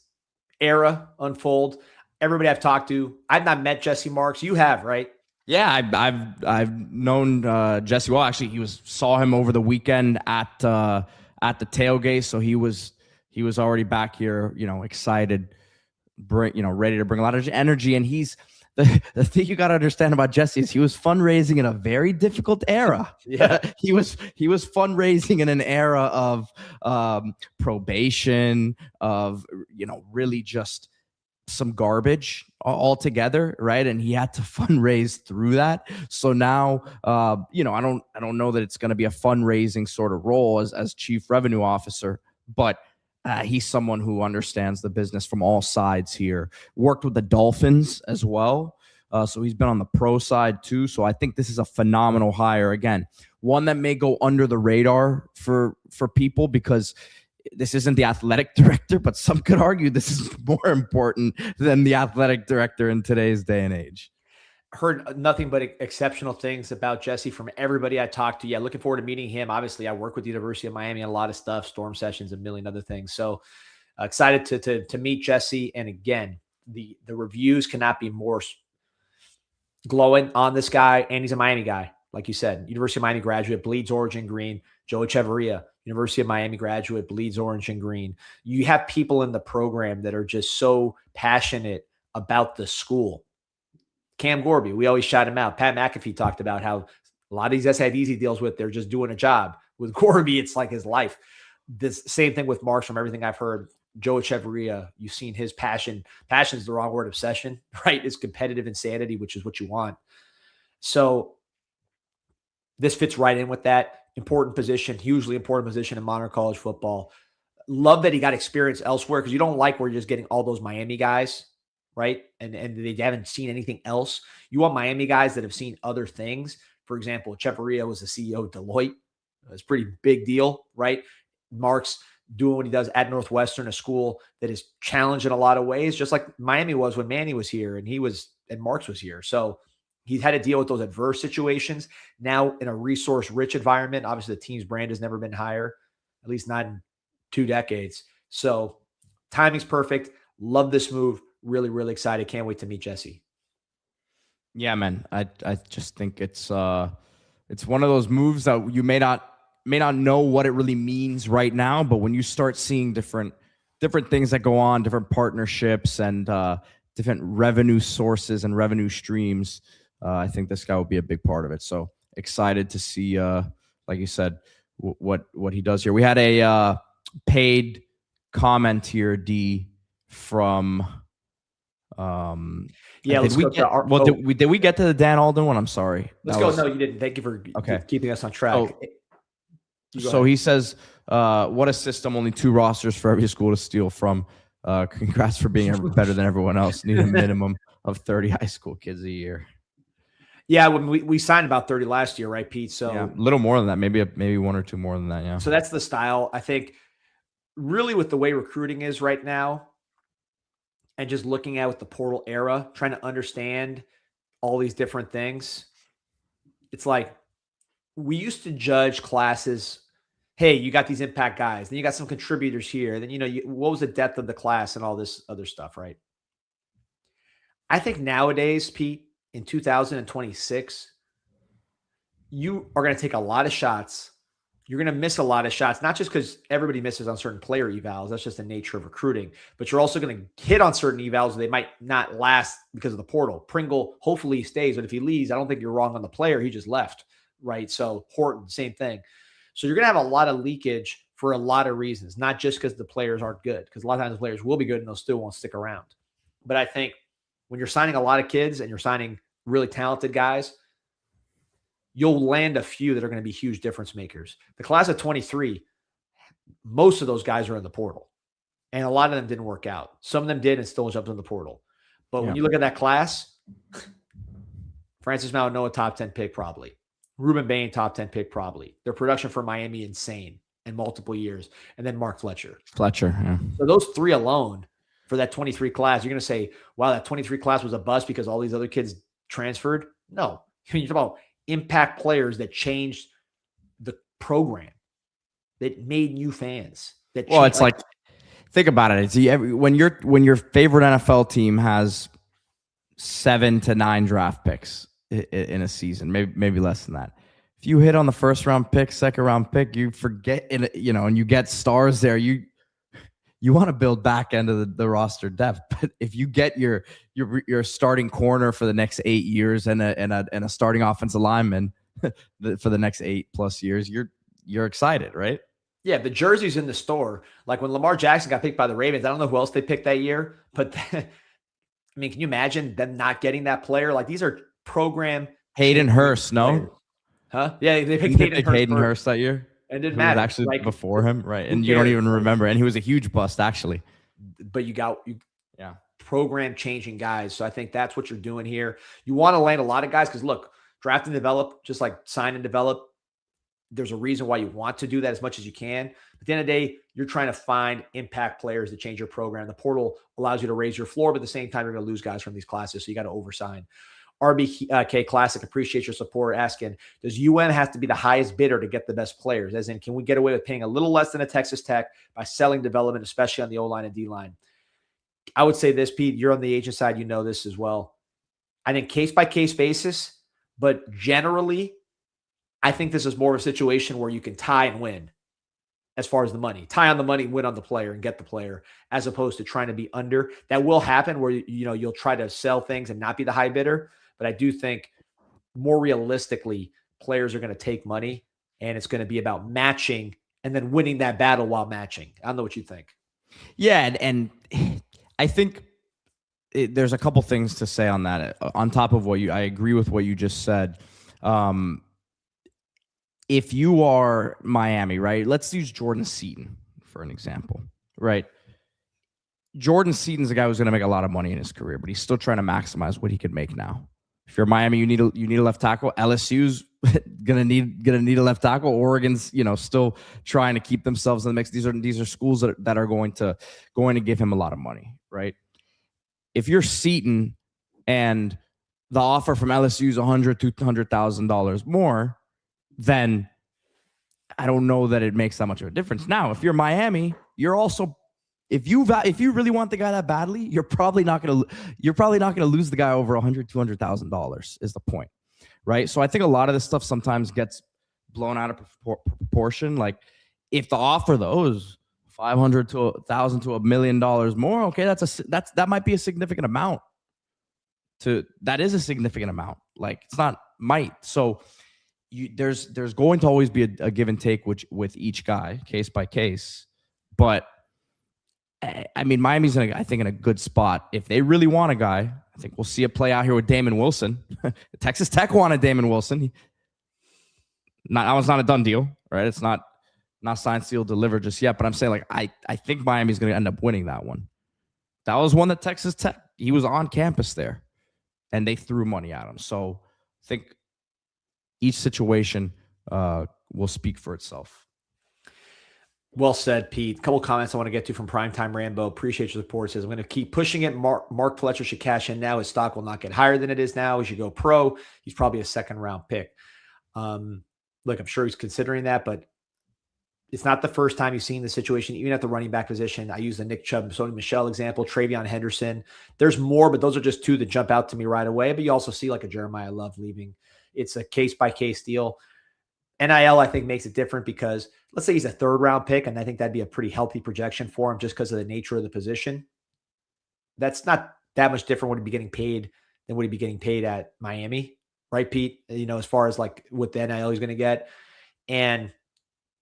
era unfold. Everybody I've talked to, I've not met Jesse Marks. You have, right? Yeah, I've known Jesse well. Actually, saw him over the weekend at the tailgate, so he was already back here, excited, ready to bring a lot of energy. And he's the thing you got to understand about Jesse is he was fundraising in a very difficult era. Yeah, he was fundraising in an era of probation, of really just some garbage altogether, right? And he had to fundraise through that. So now, I don't know that it's going to be a fundraising sort of role as chief revenue officer, but he's someone who understands the business from all sides here. Worked with the Dolphins as well. So he's been on the pro side too. So I think this is a phenomenal hire. Again, one that may go under the radar for people because this isn't the athletic director, but some could argue this is more important than the athletic director in today's day and age. Heard nothing but exceptional things about Jesse from everybody I talked to. Yeah, looking forward to meeting him. Obviously, I work with the University of Miami on a lot of stuff, storm sessions, a million other things. So excited to meet Jesse. And again, the reviews cannot be more glowing on this guy. And he's a Miami guy. Like you said, University of Miami graduate, bleeds orange and green. Joe Echeverria, University of Miami graduate, bleeds orange and green. You have people in the program that are just so passionate about the school. Cam Gorby, we always shout him out. Pat McAfee talked about how a lot of these SIDs he deals with, they're just doing a job. With Gorby, it's like his life. This same thing with Marks from everything I've heard. Joe Echeverria, you've seen his passion. Passion is the wrong word, obsession, right? It's competitive insanity, which is what you want. So this fits right in with that. Important position, hugely important position in modern college football. Love that he got experience elsewhere because you don't like where you're just getting all those Miami guys, right? And they haven't seen anything else. You want Miami guys that have seen other things. For example, Echeverria was the CEO of Deloitte. It's a pretty big deal, right? Marks doing what he does at Northwestern, a school that is challenged in a lot of ways, just like Miami was when Manny was here and Marks was here. So he's had to deal with those adverse situations. Now in a resource-rich environment, obviously the team's brand has never been higher, at least not in 2 decades. So timing's perfect. Love this move. Really, really excited. Can't wait to meet Jesse. Yeah, man. I just think it's one of those moves that you may not know what it really means right now, but when you start seeing different things that go on, different partnerships and different revenue sources and revenue streams, I think this guy will be a big part of it. So excited to see, like you said, what he does here. We had a paid comment here, D, from let's did we get to the Dan Alden one? I'm sorry. Let's go. No, you didn't. Thank you for keeping us on track. So he says, what a system, only 2 rosters for every school to steal from. Congrats for being better than everyone else. Need a minimum of 30 high school kids a year. Yeah, when we signed about 30 last year, right, Pete? So yeah, a little more than that, maybe 1 or 2 more than that. Yeah. So that's the style. I think really with the way recruiting is right now, and just looking at with the portal era, trying to understand all these different things, it's like we used to judge classes. Hey, you got these impact guys, then you got some contributors here. Then what was the depth of the class and all this other stuff, right? I think nowadays, Pete, in 2026, you are going to take a lot of shots you're going to miss a lot of shots, not just because everybody misses on certain player evals. That's just the nature of recruiting. But you're also going to hit on certain evals. They might not last because of the portal. Pringle, hopefully he stays. But if he leaves, I don't think you're wrong on the player. He just left, right? So Horton, same thing. So you're going to have a lot of leakage for a lot of reasons, not just because the players aren't good. Because a lot of times the players will be good and they'll still won't stick around. But I think when you're signing a lot of kids and you're signing really talented guys, you'll land a few that are going to be huge difference makers. The class of 23, most of those guys are in the portal. And a lot of them didn't work out. Some of them did and still jumped in the portal. But when you look at that class, Francis Maldonado, top 10 pick probably. Ruben Bain, top 10 pick probably. Their production for Miami, insane in multiple years. And then Mark Fletcher. Yeah. So those three alone for that 23 class, you're going to say, wow, that 23 class was a bust because all these other kids transferred? No. You're talking about impact players that changed the program, that made new fans. It's like think about it. It's when your favorite NFL team has 7 to 9 draft picks in a season, maybe less than that. If you hit on the first round pick, second round pick, you forget, and you get stars there. You want to build back end of the roster depth, but if you get your starting corner for the next 8 years and a starting offensive lineman for the next 8+ years, you're excited, right? Yeah, the jerseys in the store. Like when Lamar Jackson got picked by the Ravens, I don't know who else they picked that year, but I mean, can you imagine them not getting that player? Like these are program Hayden Hurst, players. no? Huh? Yeah, they picked Hayden Hurst that year. It didn't Who matter. was actually like, before him, right? And you don't even remember. And he was a huge bust, actually. But you program changing guys. So I think that's what you're doing here. You want to land a lot of guys because look, draft and develop, just like sign and develop. There's a reason why you want to do that as much as you can. At the end of the day, you're trying to find impact players to change your program. The portal allows you to raise your floor, but at the same time, you're going to lose guys from these classes. So you got to oversign. RBK Classic, appreciate your support, asking, does UM have to be the highest bidder to get the best players? As in, can we get away with paying a little less than a Texas Tech by selling development, especially on the O-line and D-line? I would say this, Pete, you're on the agent side. You know this as well. I think case-by-case basis, but generally, I think this is more of a situation where you can tie and win as far as the money. Tie on the money, win on the player, and get the player, as opposed to trying to be under. That will happen where you'll try to sell things and not be the high bidder. But I do think more realistically, players are going to take money, and it's going to be about matching and then winning that battle while matching. I don't know what you think. Yeah, and I think there's a couple things to say on that. On top of I agree with what you just said. If you are Miami, right? Let's use Jordan Seaton for an example, right? Jordan Seaton's a guy who's going to make a lot of money in his career, but he's still trying to maximize what he could make now. If you're Miami, you need a left tackle. LSU's gonna need a left tackle. Oregon's still trying to keep themselves in the mix. These are schools that are going to give him a lot of money, right? If you're Seaton and the offer from LSU is $100,000-$200,000 more, then I don't know that it makes that much of a difference. Now, if you're Miami, you're also if you really want the guy that badly, you're probably not going to lose the guy over $100,000-$200,000 is the point, right? So I think a lot of this stuff sometimes gets blown out of proportion. Like if the offer though is $500,000 to $1,000 to $1 million more, okay, that might be a significant amount. That is a significant amount. Like it's not might. So there's going to always be a give and take with each guy, case by case, but. I mean, Miami's in a good spot. If they really want a guy, I think we'll see it play out here with Damon Wilson. Texas Tech wanted Damon Wilson. That was not a done deal, right? It's not signed, sealed, delivered just yet. But I'm saying, like, I think Miami's going to end up winning that one. That was one that Texas Tech, he was on campus there, and they threw money at him. So I think each situation will speak for itself. Well said, Pete. A couple comments I want to get to from Primetime Rambo. Appreciate your support. Says, I'm going to keep pushing it. Mark Fletcher should cash in now. His stock will not get higher than it is now. He should go pro. He's probably a second-round pick. Look, I'm sure he's considering that, but it's not the first time you've seen the situation, even at the running back position. I use the Nick Chubb, Sony Michel example, Travion Henderson. There's more, but those are just two that jump out to me right away. But you also see like a Jeremiah Love leaving. It's a case-by-case deal. NIL, I think, makes it different because let's say he's a 3rd-round pick, and I think that'd be a pretty healthy projection for him just because of the nature of the position. That's not that much different what he'd be getting paid than what he'd be getting paid at Miami, right, Pete? As far as like what the NIL he's going to get. And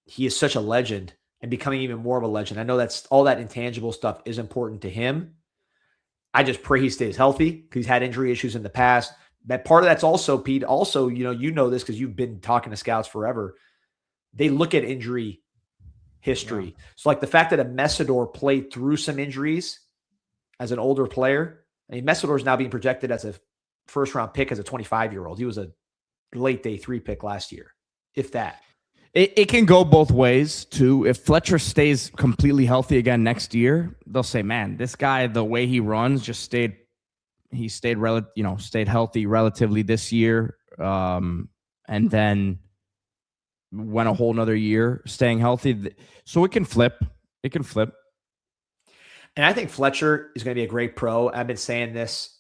he is such a legend and becoming even more of a legend. I know that's all that intangible stuff is important to him. I just pray he stays healthy because he's had injury issues in the past. That part of that's also, Pete, also, you know this because you've been talking to scouts forever. They look at injury history. Yeah. So like the fact that a Messidor played through some injuries as an older player. I mean, Messidor is now being projected as a 1st-round pick as a 25-year-old. He was a late day 3 pick last year, if that. It can go both ways too. If Fletcher stays completely healthy again next year, they'll say, man, this guy, the way he runs, just stayed healthy relatively this year. And then went a whole nother year staying healthy. So it can flip. It can flip. And I think Fletcher is going to be a great pro. I've been saying this.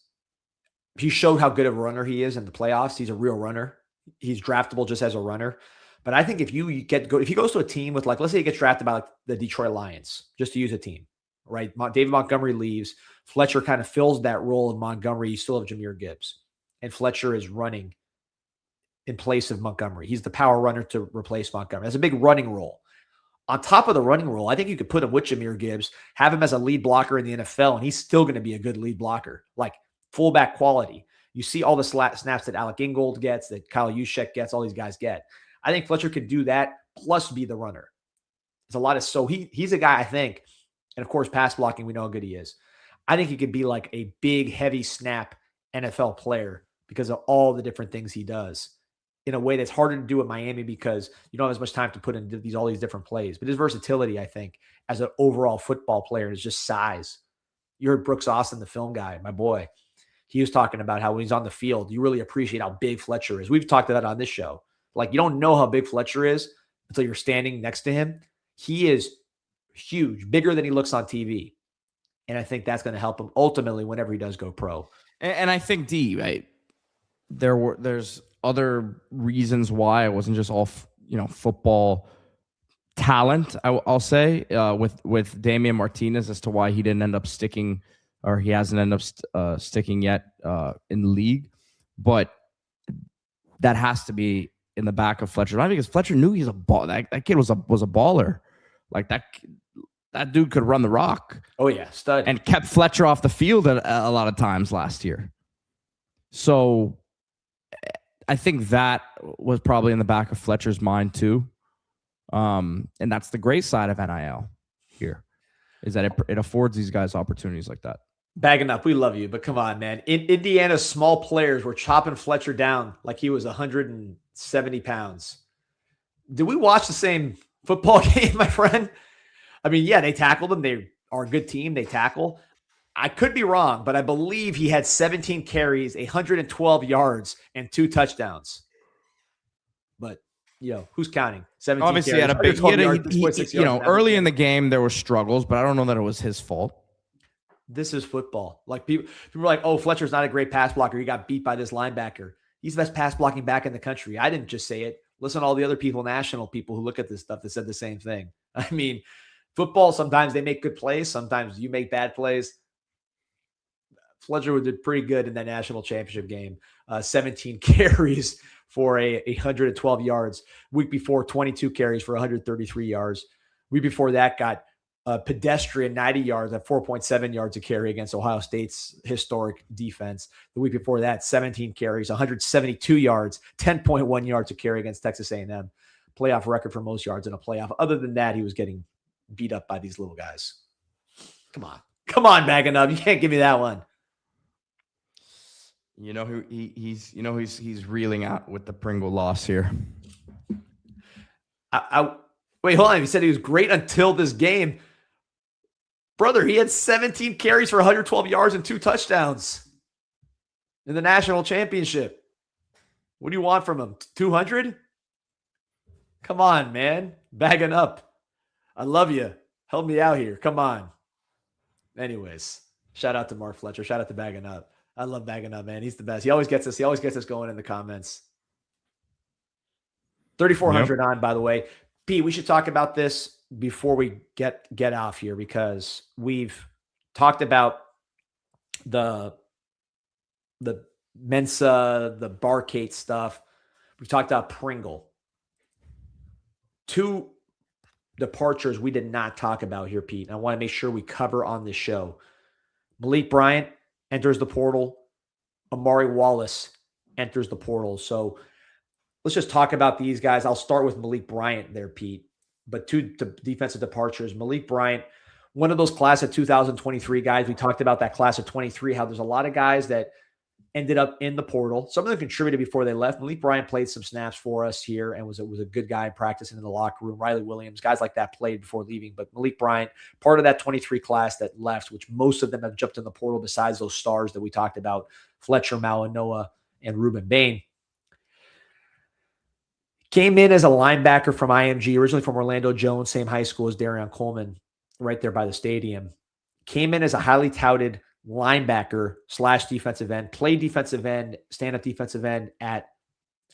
He showed how good of a runner he is in the playoffs. He's a real runner. He's draftable just as a runner. But I think if he goes to a team with, like, let's say he gets drafted by like the Detroit Lions, just to use a team, right? David Montgomery leaves. Fletcher kind of fills that role of Montgomery. You still have Jahmyr Gibbs. And Fletcher is running in place of Montgomery. He's the power runner to replace Montgomery. That's a big running role. On top of the running role, I think you could put him with Jahmyr Gibbs, have him as a lead blocker in the NFL, and he's still going to be a good lead blocker, like fullback quality. You see all the snaps that Alec Ingold gets, that Kyle Juszczyk gets, all these guys get. I think Fletcher could do that plus be the runner. There's a lot of, so he's a guy I think, and of course pass blocking, we know how good he is. I think he could be like a big, heavy snap NFL player because of all the different things he does in a way that's harder to do at Miami because you don't have as much time to put in all these different plays. But his versatility, I think, as an overall football player is just size. You heard Brooks Austin, the film guy, my boy. He was talking about how when he's on the field, you really appreciate how big Fletcher is. We've talked about that on this show. Like, you don't know how big Fletcher is until you're standing next to him. He is huge, bigger than he looks on TV. And I think that's going to help him ultimately whenever he does go pro. And I think, D, right, there's other reasons why it wasn't just all, football talent, I'll say, with Damian Martinez as to why he didn't end up sticking, or he hasn't ended up sticking yet in the league. But that has to be in the back of Fletcher. Not because Fletcher knew he's a ball. That kid was a baller. Like that dude could run the rock. Oh yeah, stud. And kept Fletcher off the field a lot of times last year. So I think that was probably in the back of Fletcher's mind too. And that's the great side of NIL here, is that it affords these guys opportunities like that. Bagging up, we love you, but come on, man. In Indiana's small players were chopping Fletcher down like he was 170 pounds. Did we watch the same football game, my friend? I mean, yeah, they tackled him. They are a good team. They tackle. I could be wrong, but I believe he had 17 carries, 112 yards, and 2 touchdowns. But, who's counting? 17 Obviously, carries, had a big yards, early in the game, there were struggles, but I don't know that it was his fault. This is football. Like people are like, oh, Fletcher's not a great pass blocker. He got beat by this linebacker. He's the best pass blocking back in the country. I didn't just say it. Listen to all the other people, national people who look at this stuff that said the same thing. I mean, football, sometimes they make good plays. Sometimes you make bad plays. Fletcher did pretty good in that national championship game. 17 carries for 112 yards. Week before, 22 carries for 133 yards. Week before that, got pedestrian 90 yards at 4.7 yards a carry against Ohio State's historic defense. The week before that, 17 carries, 172 yards, 10.1 yards a carry against Texas A&M. Playoff record for most yards in a playoff. Other than that, he was getting beat up by these little guys. Come on, bagging up. You can't give me that one. He's reeling out with the Pringle loss here. Wait, hold on. He said he was great until this game. Brother, he had 17 carries for 112 yards and 2 touchdowns in the national championship. What do you want from him? 200? Come on, man. Bagging up. I love you. Help me out here. Come on. Anyways, shout out to Mark Fletcher. Shout out to Bagging Up. I love Bagging Up, man. He's the best. He always gets us going in the comments. 3,400 on, by the way. Pete, we should talk about this before we get off here, because we've talked about the Mensa, the Barcade stuff. We've talked about Pringle. Two departures we did not talk about here, Pete. I want to make sure we cover on this show. Malik Bryant enters the portal. Amari Wallace enters the portal. So let's just talk about these guys. I'll start with Malik Bryant there, Pete. But two defensive departures. Malik Bryant, one of those class of 2023 guys. We talked about that class of 23, how there's a lot of guys that ended up in the portal. Some of them contributed before they left. Malik Bryant played some snaps for us here and was a good guy practicing in the locker room. Riley Williams, guys like that played before leaving. But Malik Bryant, part of that 23 class that left, which most of them have jumped in the portal besides those stars that we talked about, Fletcher, Malinoa, and Ruben Bain. Came in as a linebacker from IMG, originally from Orlando Jones, same high school as Darion Coleman, right there by the stadium. Came in as a highly touted linebacker / defensive end, played defensive end, stand-up defensive end at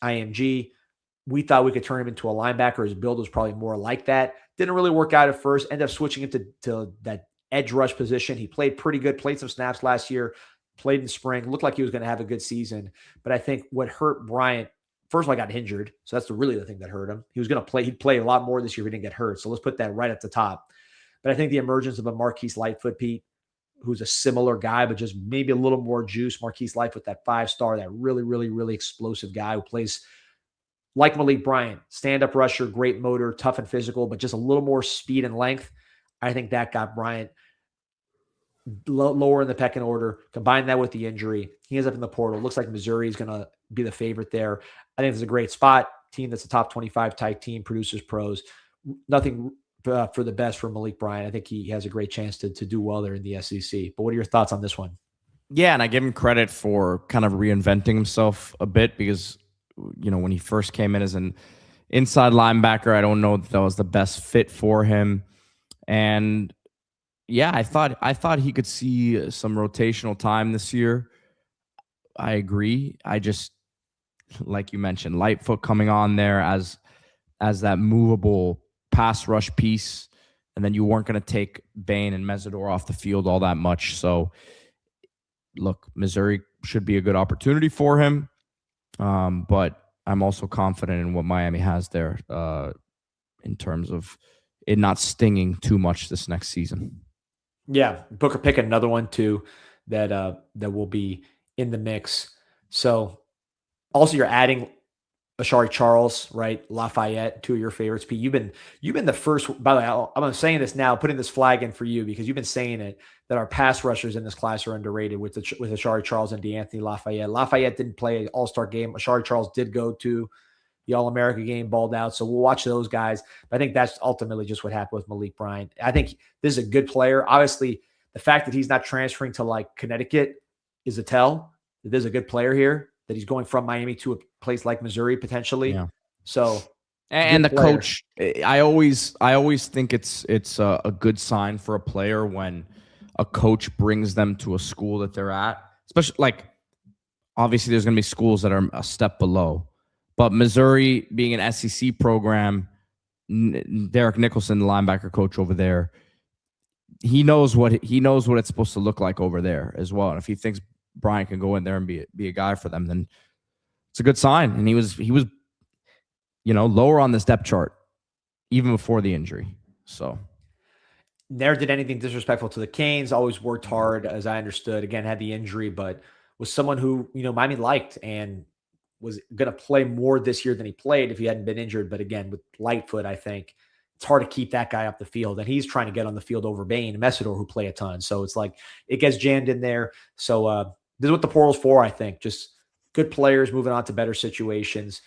IMG. We thought we could turn him into a linebacker. His build was probably more like that. Didn't really work out at first. Ended up switching into to that edge rush position. He played pretty good, played some snaps last year, played in spring, looked like he was going to have a good season. But I think what hurt Bryant, first of all, got injured. So that's really the thing that hurt him. He was going to play. He'd play a lot more this year if he didn't get hurt. So let's put that right at the top. But I think the emergence of a Marquise Lightfoot, Pete, who's a similar guy, but just maybe a little more juice. Marquise Lightfoot, that 5-star, that really, really, really explosive guy who plays like Malik Bryant, stand-up rusher, great motor, tough and physical, but just a little more speed and length. I think that got Bryant lower in the pecking order. Combine that with the injury, he ends up in the portal. Looks like Missouri is going to be the favorite there. I think it's a great spot. Team that's a top 25 type team, produces pros. Nothing for the best for Malik Bryant. I think he has a great chance to do well there in the SEC. But what are your thoughts on this one? Yeah, and I give him credit for kind of reinventing himself a bit because, when he first came in as an inside linebacker, I don't know that was the best fit for him. And yeah, I thought he could see some rotational time this year. I agree. I just, like you mentioned, Lightfoot coming on there as that movable pass rush piece, and then you weren't going to take Bain and Mesidor off the field all that much. So, look, Missouri should be a good opportunity for him, but I'm also confident in what Miami has there in terms of it not stinging too much this next season. Yeah, Booker pick another one too that will be in the mix. So, also you're adding Ashari Charles, right? Lafayette, two of your favorites. Pete, you've been the first. By the way, I'm saying this now, putting this flag in for you because you've been saying it that our pass rushers in this class are underrated with Ashari Charles and DeAnthony Lafayette. Lafayette didn't play an All-Star game. Ashari Charles did go to the All-America game, balled out. So we'll watch those guys. But I think that's ultimately just what happened with Malik Bryant. I think this is a good player. Obviously, the fact that he's not transferring to like Connecticut is a tell that there's a good player here. That he's going from Miami to a place like Missouri potentially. Yeah. So, and the coach, I always think it's a good sign for a player when a coach brings them to a school that they're at, especially like obviously there's going to be schools that are a step below, but Missouri being an SEC program, Derek Nicholson, the linebacker coach over there, he knows what it's supposed to look like over there as well. And if he thinks Bryant can go in there and be a guy for them, then it's a good sign. And he was lower on this depth chart even before the injury. So never did anything disrespectful to the Canes, always worked hard as I understood. Again, had the injury, but was someone who, Miami liked and was going to play more this year than he played if he hadn't been injured. But again, with Lightfoot, I think it's hard to keep that guy up the field. And he's trying to get on the field over Bain and Mesidor, who play a ton. So it's like it gets jammed in there. So this is what the portal's for, I think. Just good players moving on to better situations.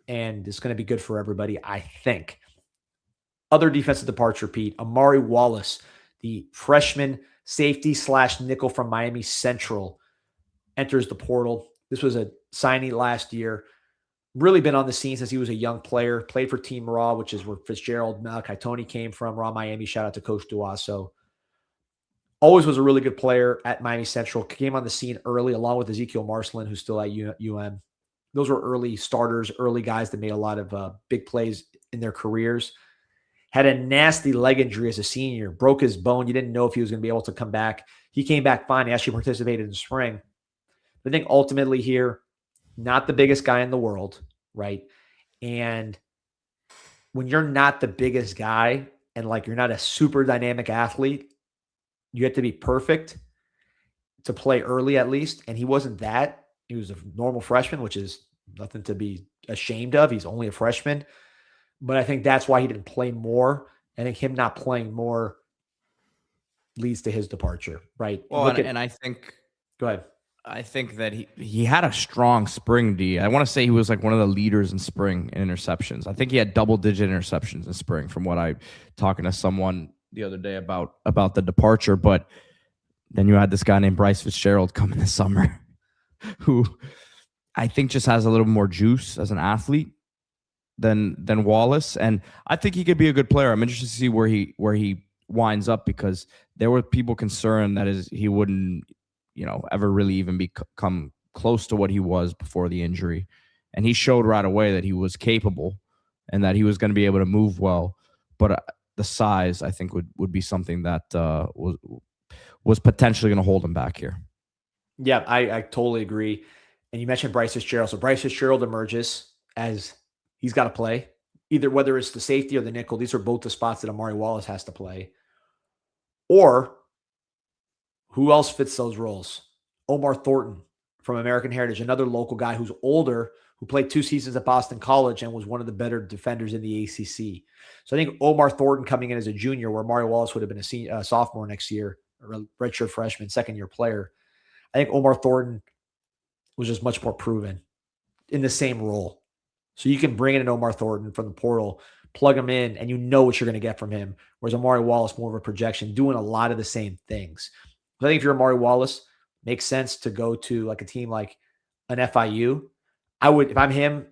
And it's going to be good for everybody, I think. Other defensive departure, Pete. Amari Wallace, the freshman safety / nickel from Miami Central, enters the portal. This was a signing last year. Really been on the scene since he was a young player. Played for Team Raw, which is where Fitzgerald, Malachi Tony came from. Raw Miami. Shout out to Coach Duaso. Always was a really good player at Miami Central. Came on the scene early along with Ezekiel Marcelin, who's still at UM. those were early starters, early guys that made a lot of big plays in their careers. Had a nasty leg injury as a senior, broke his bone. You didn't know if he was going to be able to come back. He came back fine. He actually participated in the spring. But I think ultimately here, not the biggest guy in the world, right? And when you're not the biggest guy and like you're not a super dynamic athlete, you have to be perfect to play early at least. And he wasn't that. He was a normal freshman, which is nothing to be ashamed of. He's only a freshman. But I think that's why he didn't play more. I think him not playing more leads to his departure, right? Well, and I think go ahead. I think that he had a strong spring D. I want to say he was like one of the leaders in spring in interceptions. I think he had double-digit interceptions in spring from what I talking to someone the other day about the departure. But then you had this guy named Bryce Fitzgerald coming this summer who I think just has a little more juice as an athlete than Wallace. And I think he could be a good player. I'm interested to see where he winds up, because there were people concerned that he wouldn't, ever really even become close to what he was before the injury. And he showed right away that he was capable and that he was going to be able to move well. But the size, I think, would be something that was potentially going to hold him back here. Yeah, I totally agree. And you mentioned Bryce Fitzgerald. So Bryce Fitzgerald emerges as he's got to play, either whether it's the safety or the nickel. These are both the spots that Amari Wallace has to play. Or who else fits those roles? Omar Thornton from American Heritage, another local guy who's older, who played 2 seasons at Boston College and was one of the better defenders in the ACC. So I think Omar Thornton coming in as a junior, where Amari Wallace would have been a sophomore next year, or a redshirt freshman, second-year player. I think Omar Thornton was just much more proven in the same role. So you can bring in an Omar Thornton from the portal, plug him in, and you know what you're going to get from him. Whereas Amari Wallace, more of a projection, doing a lot of the same things. I think if you're Amari Wallace, makes sense to go to like a team like an FIU. I would, if I'm him,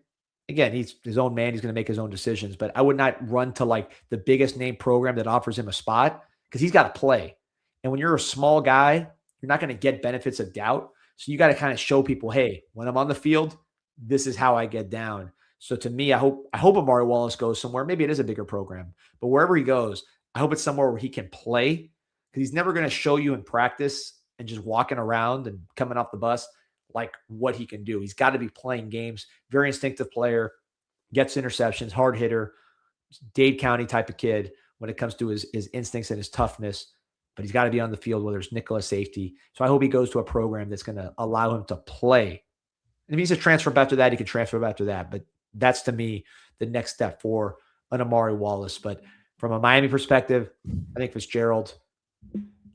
again, he's his own man. He's going to make his own decisions, but I would not run to like the biggest name program that offers him a spot, because he's got to play. And when you're a small guy, you're not going to get benefits of doubt. So you got to kind of show people, hey, when I'm on the field, this is how I get down. So to me, I hope Amari Wallace goes somewhere. Maybe it is a bigger program, but wherever he goes, I hope it's somewhere where he can play, because he's never going to show you in practice and just walking around and coming off the bus like what he can do. He's got to be playing games. Very instinctive player, gets interceptions, hard hitter, Dade County type of kid when it comes to his instincts and his toughness. But he's got to be on the field, whether it's nickel or safety. So I hope he goes to a program that's going to allow him to play. And if he's a transfer after that, he can transfer after that. But that's, to me, the next step for an Amari Wallace. But from a Miami perspective, I think Fitzgerald,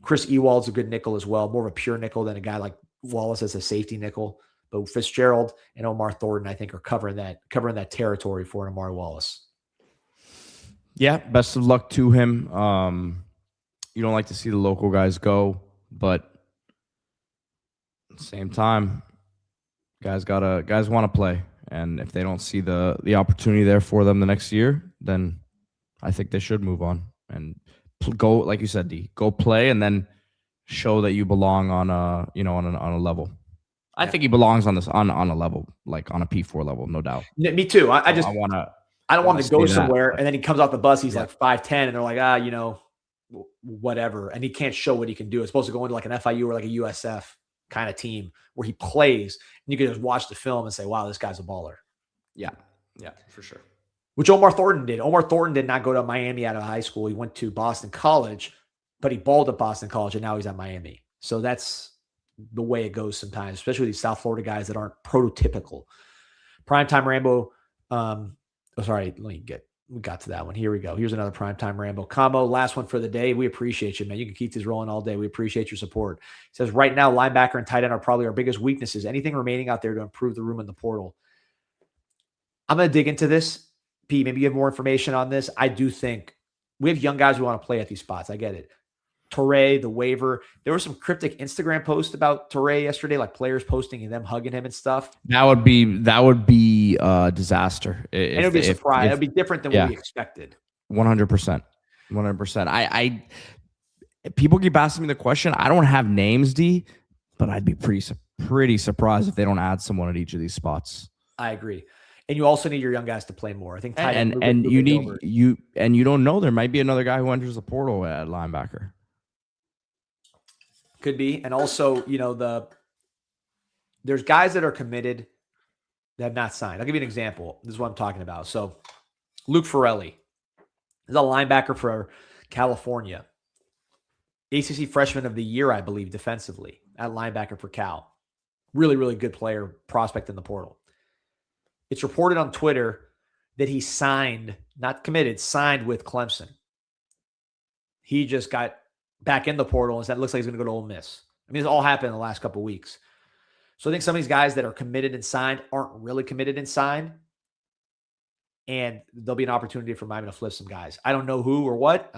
Chris Ewald's a good nickel as well, more of a pure nickel than a guy like Wallace as a safety nickel. But Fitzgerald and Omar Thornton, I think, are covering that territory for an Amari Wallace. Yeah, best of luck to him. You don't like to see the local guys go, but at the same time, guys want to play. And if they don't see the opportunity there for them the next year, then I think they should move on and go, like you said, D, go play and then show that you belong on a level. I think he belongs on a level, like on a P4 level, no doubt. Me too. I don't want him to go somewhere and then he comes off the bus, he's like 5'10", and they're like, whatever, and he can't show what he can do. It's supposed to go into like an FIU or like a USF kind of team where he plays, and you can just watch the film and say, wow, this guy's a baller. Yeah, for sure. Which Omar Thornton did. Omar Thornton did not go to Miami out of high school. He went to Boston College, but he balled at Boston College, and now he's at Miami. So that's the way it goes sometimes, especially with these South Florida guys that aren't prototypical. Primetime Rambo. We got to that one. Here we go. Here's another Primetime Rambo. Combo, last one for the day. We appreciate you, man. You can keep these rolling all day. We appreciate your support. It says, right now, linebacker and tight end are probably our biggest weaknesses. Anything remaining out there to improve the room in the portal? I'm going to dig into this. Pete, maybe you have more information on this. I do think we have young guys who want to play at these spots. I get it. Torre, the waiver. There were some cryptic Instagram posts about Torre yesterday, like players posting and them hugging him and stuff. That would be a disaster. And it would be a surprise. It would be different than what we expected. 100%. 100%. People keep asking me the question. I don't have names, D, but I'd be pretty surprised if they don't add someone at each of these spots. I agree. And you also need your young guys to play more. I think tight and end, and Ruben you need Gilbert. you don't know, there might be another guy who enters the portal at linebacker. Could be. And also, there's guys that are committed that have not signed. I'll give you an example. This is what I'm talking about. So Luke Farrelly is a linebacker for California. ACC Freshman of the Year, I believe, defensively at linebacker for Cal. Really, really good player, prospect in the portal. It's reported on Twitter that he signed, not committed, signed with Clemson. He just got back in the portal and said, it looks like he's going to go to Ole Miss. I mean, this all happened in the last couple of weeks. So I think some of these guys that are committed and signed aren't really committed and signed. And there'll be an opportunity for Miami to flip some guys. I don't know who or what.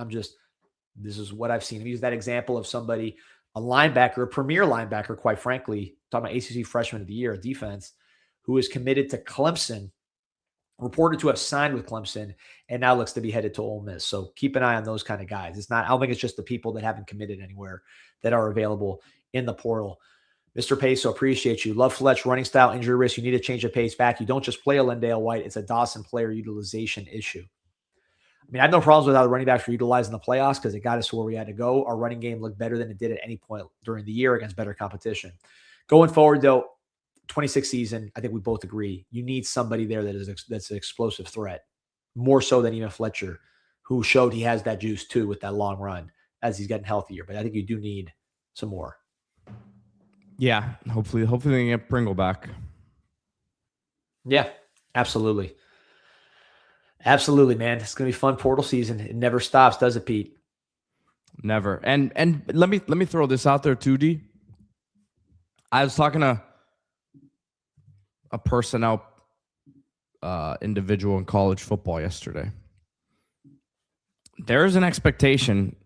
This is what I've seen. I've used that example of somebody, a linebacker, a premier linebacker, quite frankly, talking about ACC Freshman of the Year, a defense, who is committed to Clemson, reported to have signed with Clemson, and now looks to be headed to Ole Miss. So keep an eye on those kind of guys. I don't think it's just the people that haven't committed anywhere that are available in the portal. Mr. Peso, appreciate you. Love Fletch, running style, injury risk. You need to change the pace back. You don't just play a Lendale White. It's a Dawson player utilization issue. I mean, I have no problems with how the running backs were utilized in the playoffs because it got us to where we had to go. Our running game looked better than it did at any point during the year against better competition. Going forward, though, 26th season, I think we both agree, you need somebody there that's an explosive threat, more so than even Fletcher, who showed he has that juice too with that long run as he's getting healthier. But I think you do need some more. Yeah, hopefully they can get Pringle back. Yeah, absolutely. Absolutely, man. It's going to be fun portal season. It never stops, does it, Pete? Never. And let me throw this out there too, D. I was talking to a personnel individual in college football yesterday. There is an expectation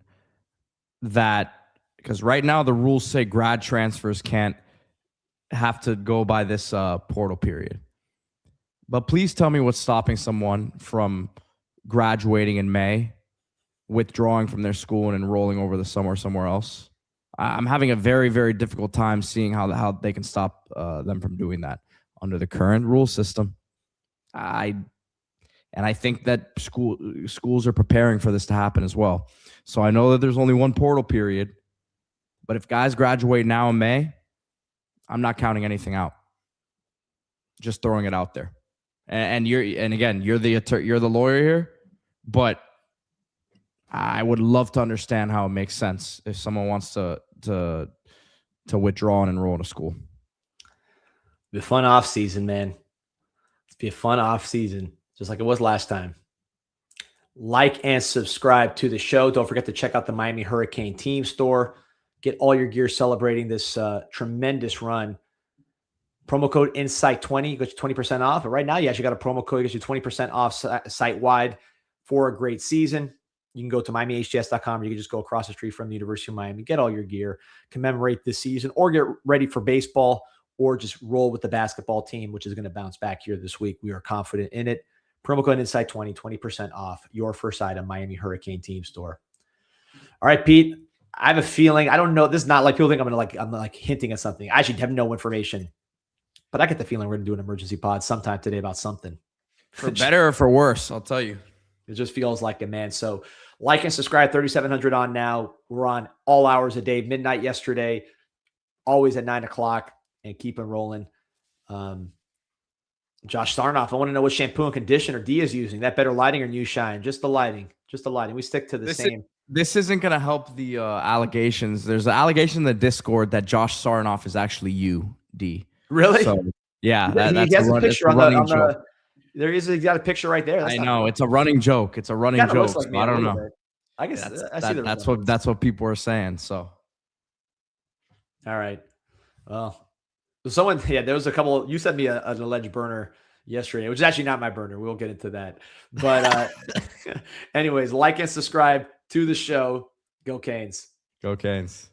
that, because right now the rules say grad transfers can't have to go by this portal period. But please tell me what's stopping someone from graduating in May, withdrawing from their school and enrolling over the summer somewhere else. I'm having a very, very difficult time seeing how they can stop them from doing that under the current rule system. I think that schools are preparing for this to happen as well. So I know that there's only one portal period, but if guys graduate now in May, I'm not counting anything out. Just throwing it out there. And again, you're the lawyer here, but I would love to understand how it makes sense if someone wants to withdraw and enroll in a school. Be a fun off season, man. It's be a fun off season, just like it was last time. Like and subscribe to the show. Don't forget to check out the Miami Hurricane team store. Get all your gear celebrating this tremendous run. Promo code INSIGHT20 gets you 20% off. But right now, you actually got a promo code that gets you 20% off site-wide for a great season. You can go to MiamiHGS.com, or you can just go across the street from the University of Miami, get all your gear, commemorate this season, or get ready for baseball, or just roll with the basketball team, which is going to bounce back here this week. We are confident in it. Promo code INSIGHT20, 20% off your first item, Miami Hurricane team store. All right, Pete, I have a feeling, I don't know, this is not like people think I'm like hinting at something. I actually have no information. But I get the feeling we're going to do an emergency pod sometime today about something. For better or for worse, I'll tell you. It just feels like it, man. So like and subscribe, 3,700 on now. We're on all hours a day, midnight yesterday, always at 9 o'clock, and keep it rolling. Josh Sarnoff, I want to know what shampoo and conditioner D is using. That better lighting or new shine? Just the lighting. Just the lighting. We stick to the same. This isn't going to help the allegations. There's an allegation in the Discord that Josh Sarnoff is actually you, D. Really? So, yeah, he has a picture on the there is. He's got a picture right there. I know it's a running joke. It's a running joke. Like I don't know. Bit. I guess I see that's what people are saying. So, all right. Well, someone, there was a couple. You sent me an alleged burner yesterday, which is actually not my burner. We'll get into that. But anyways, like and subscribe to the show. Go Canes. Go Canes.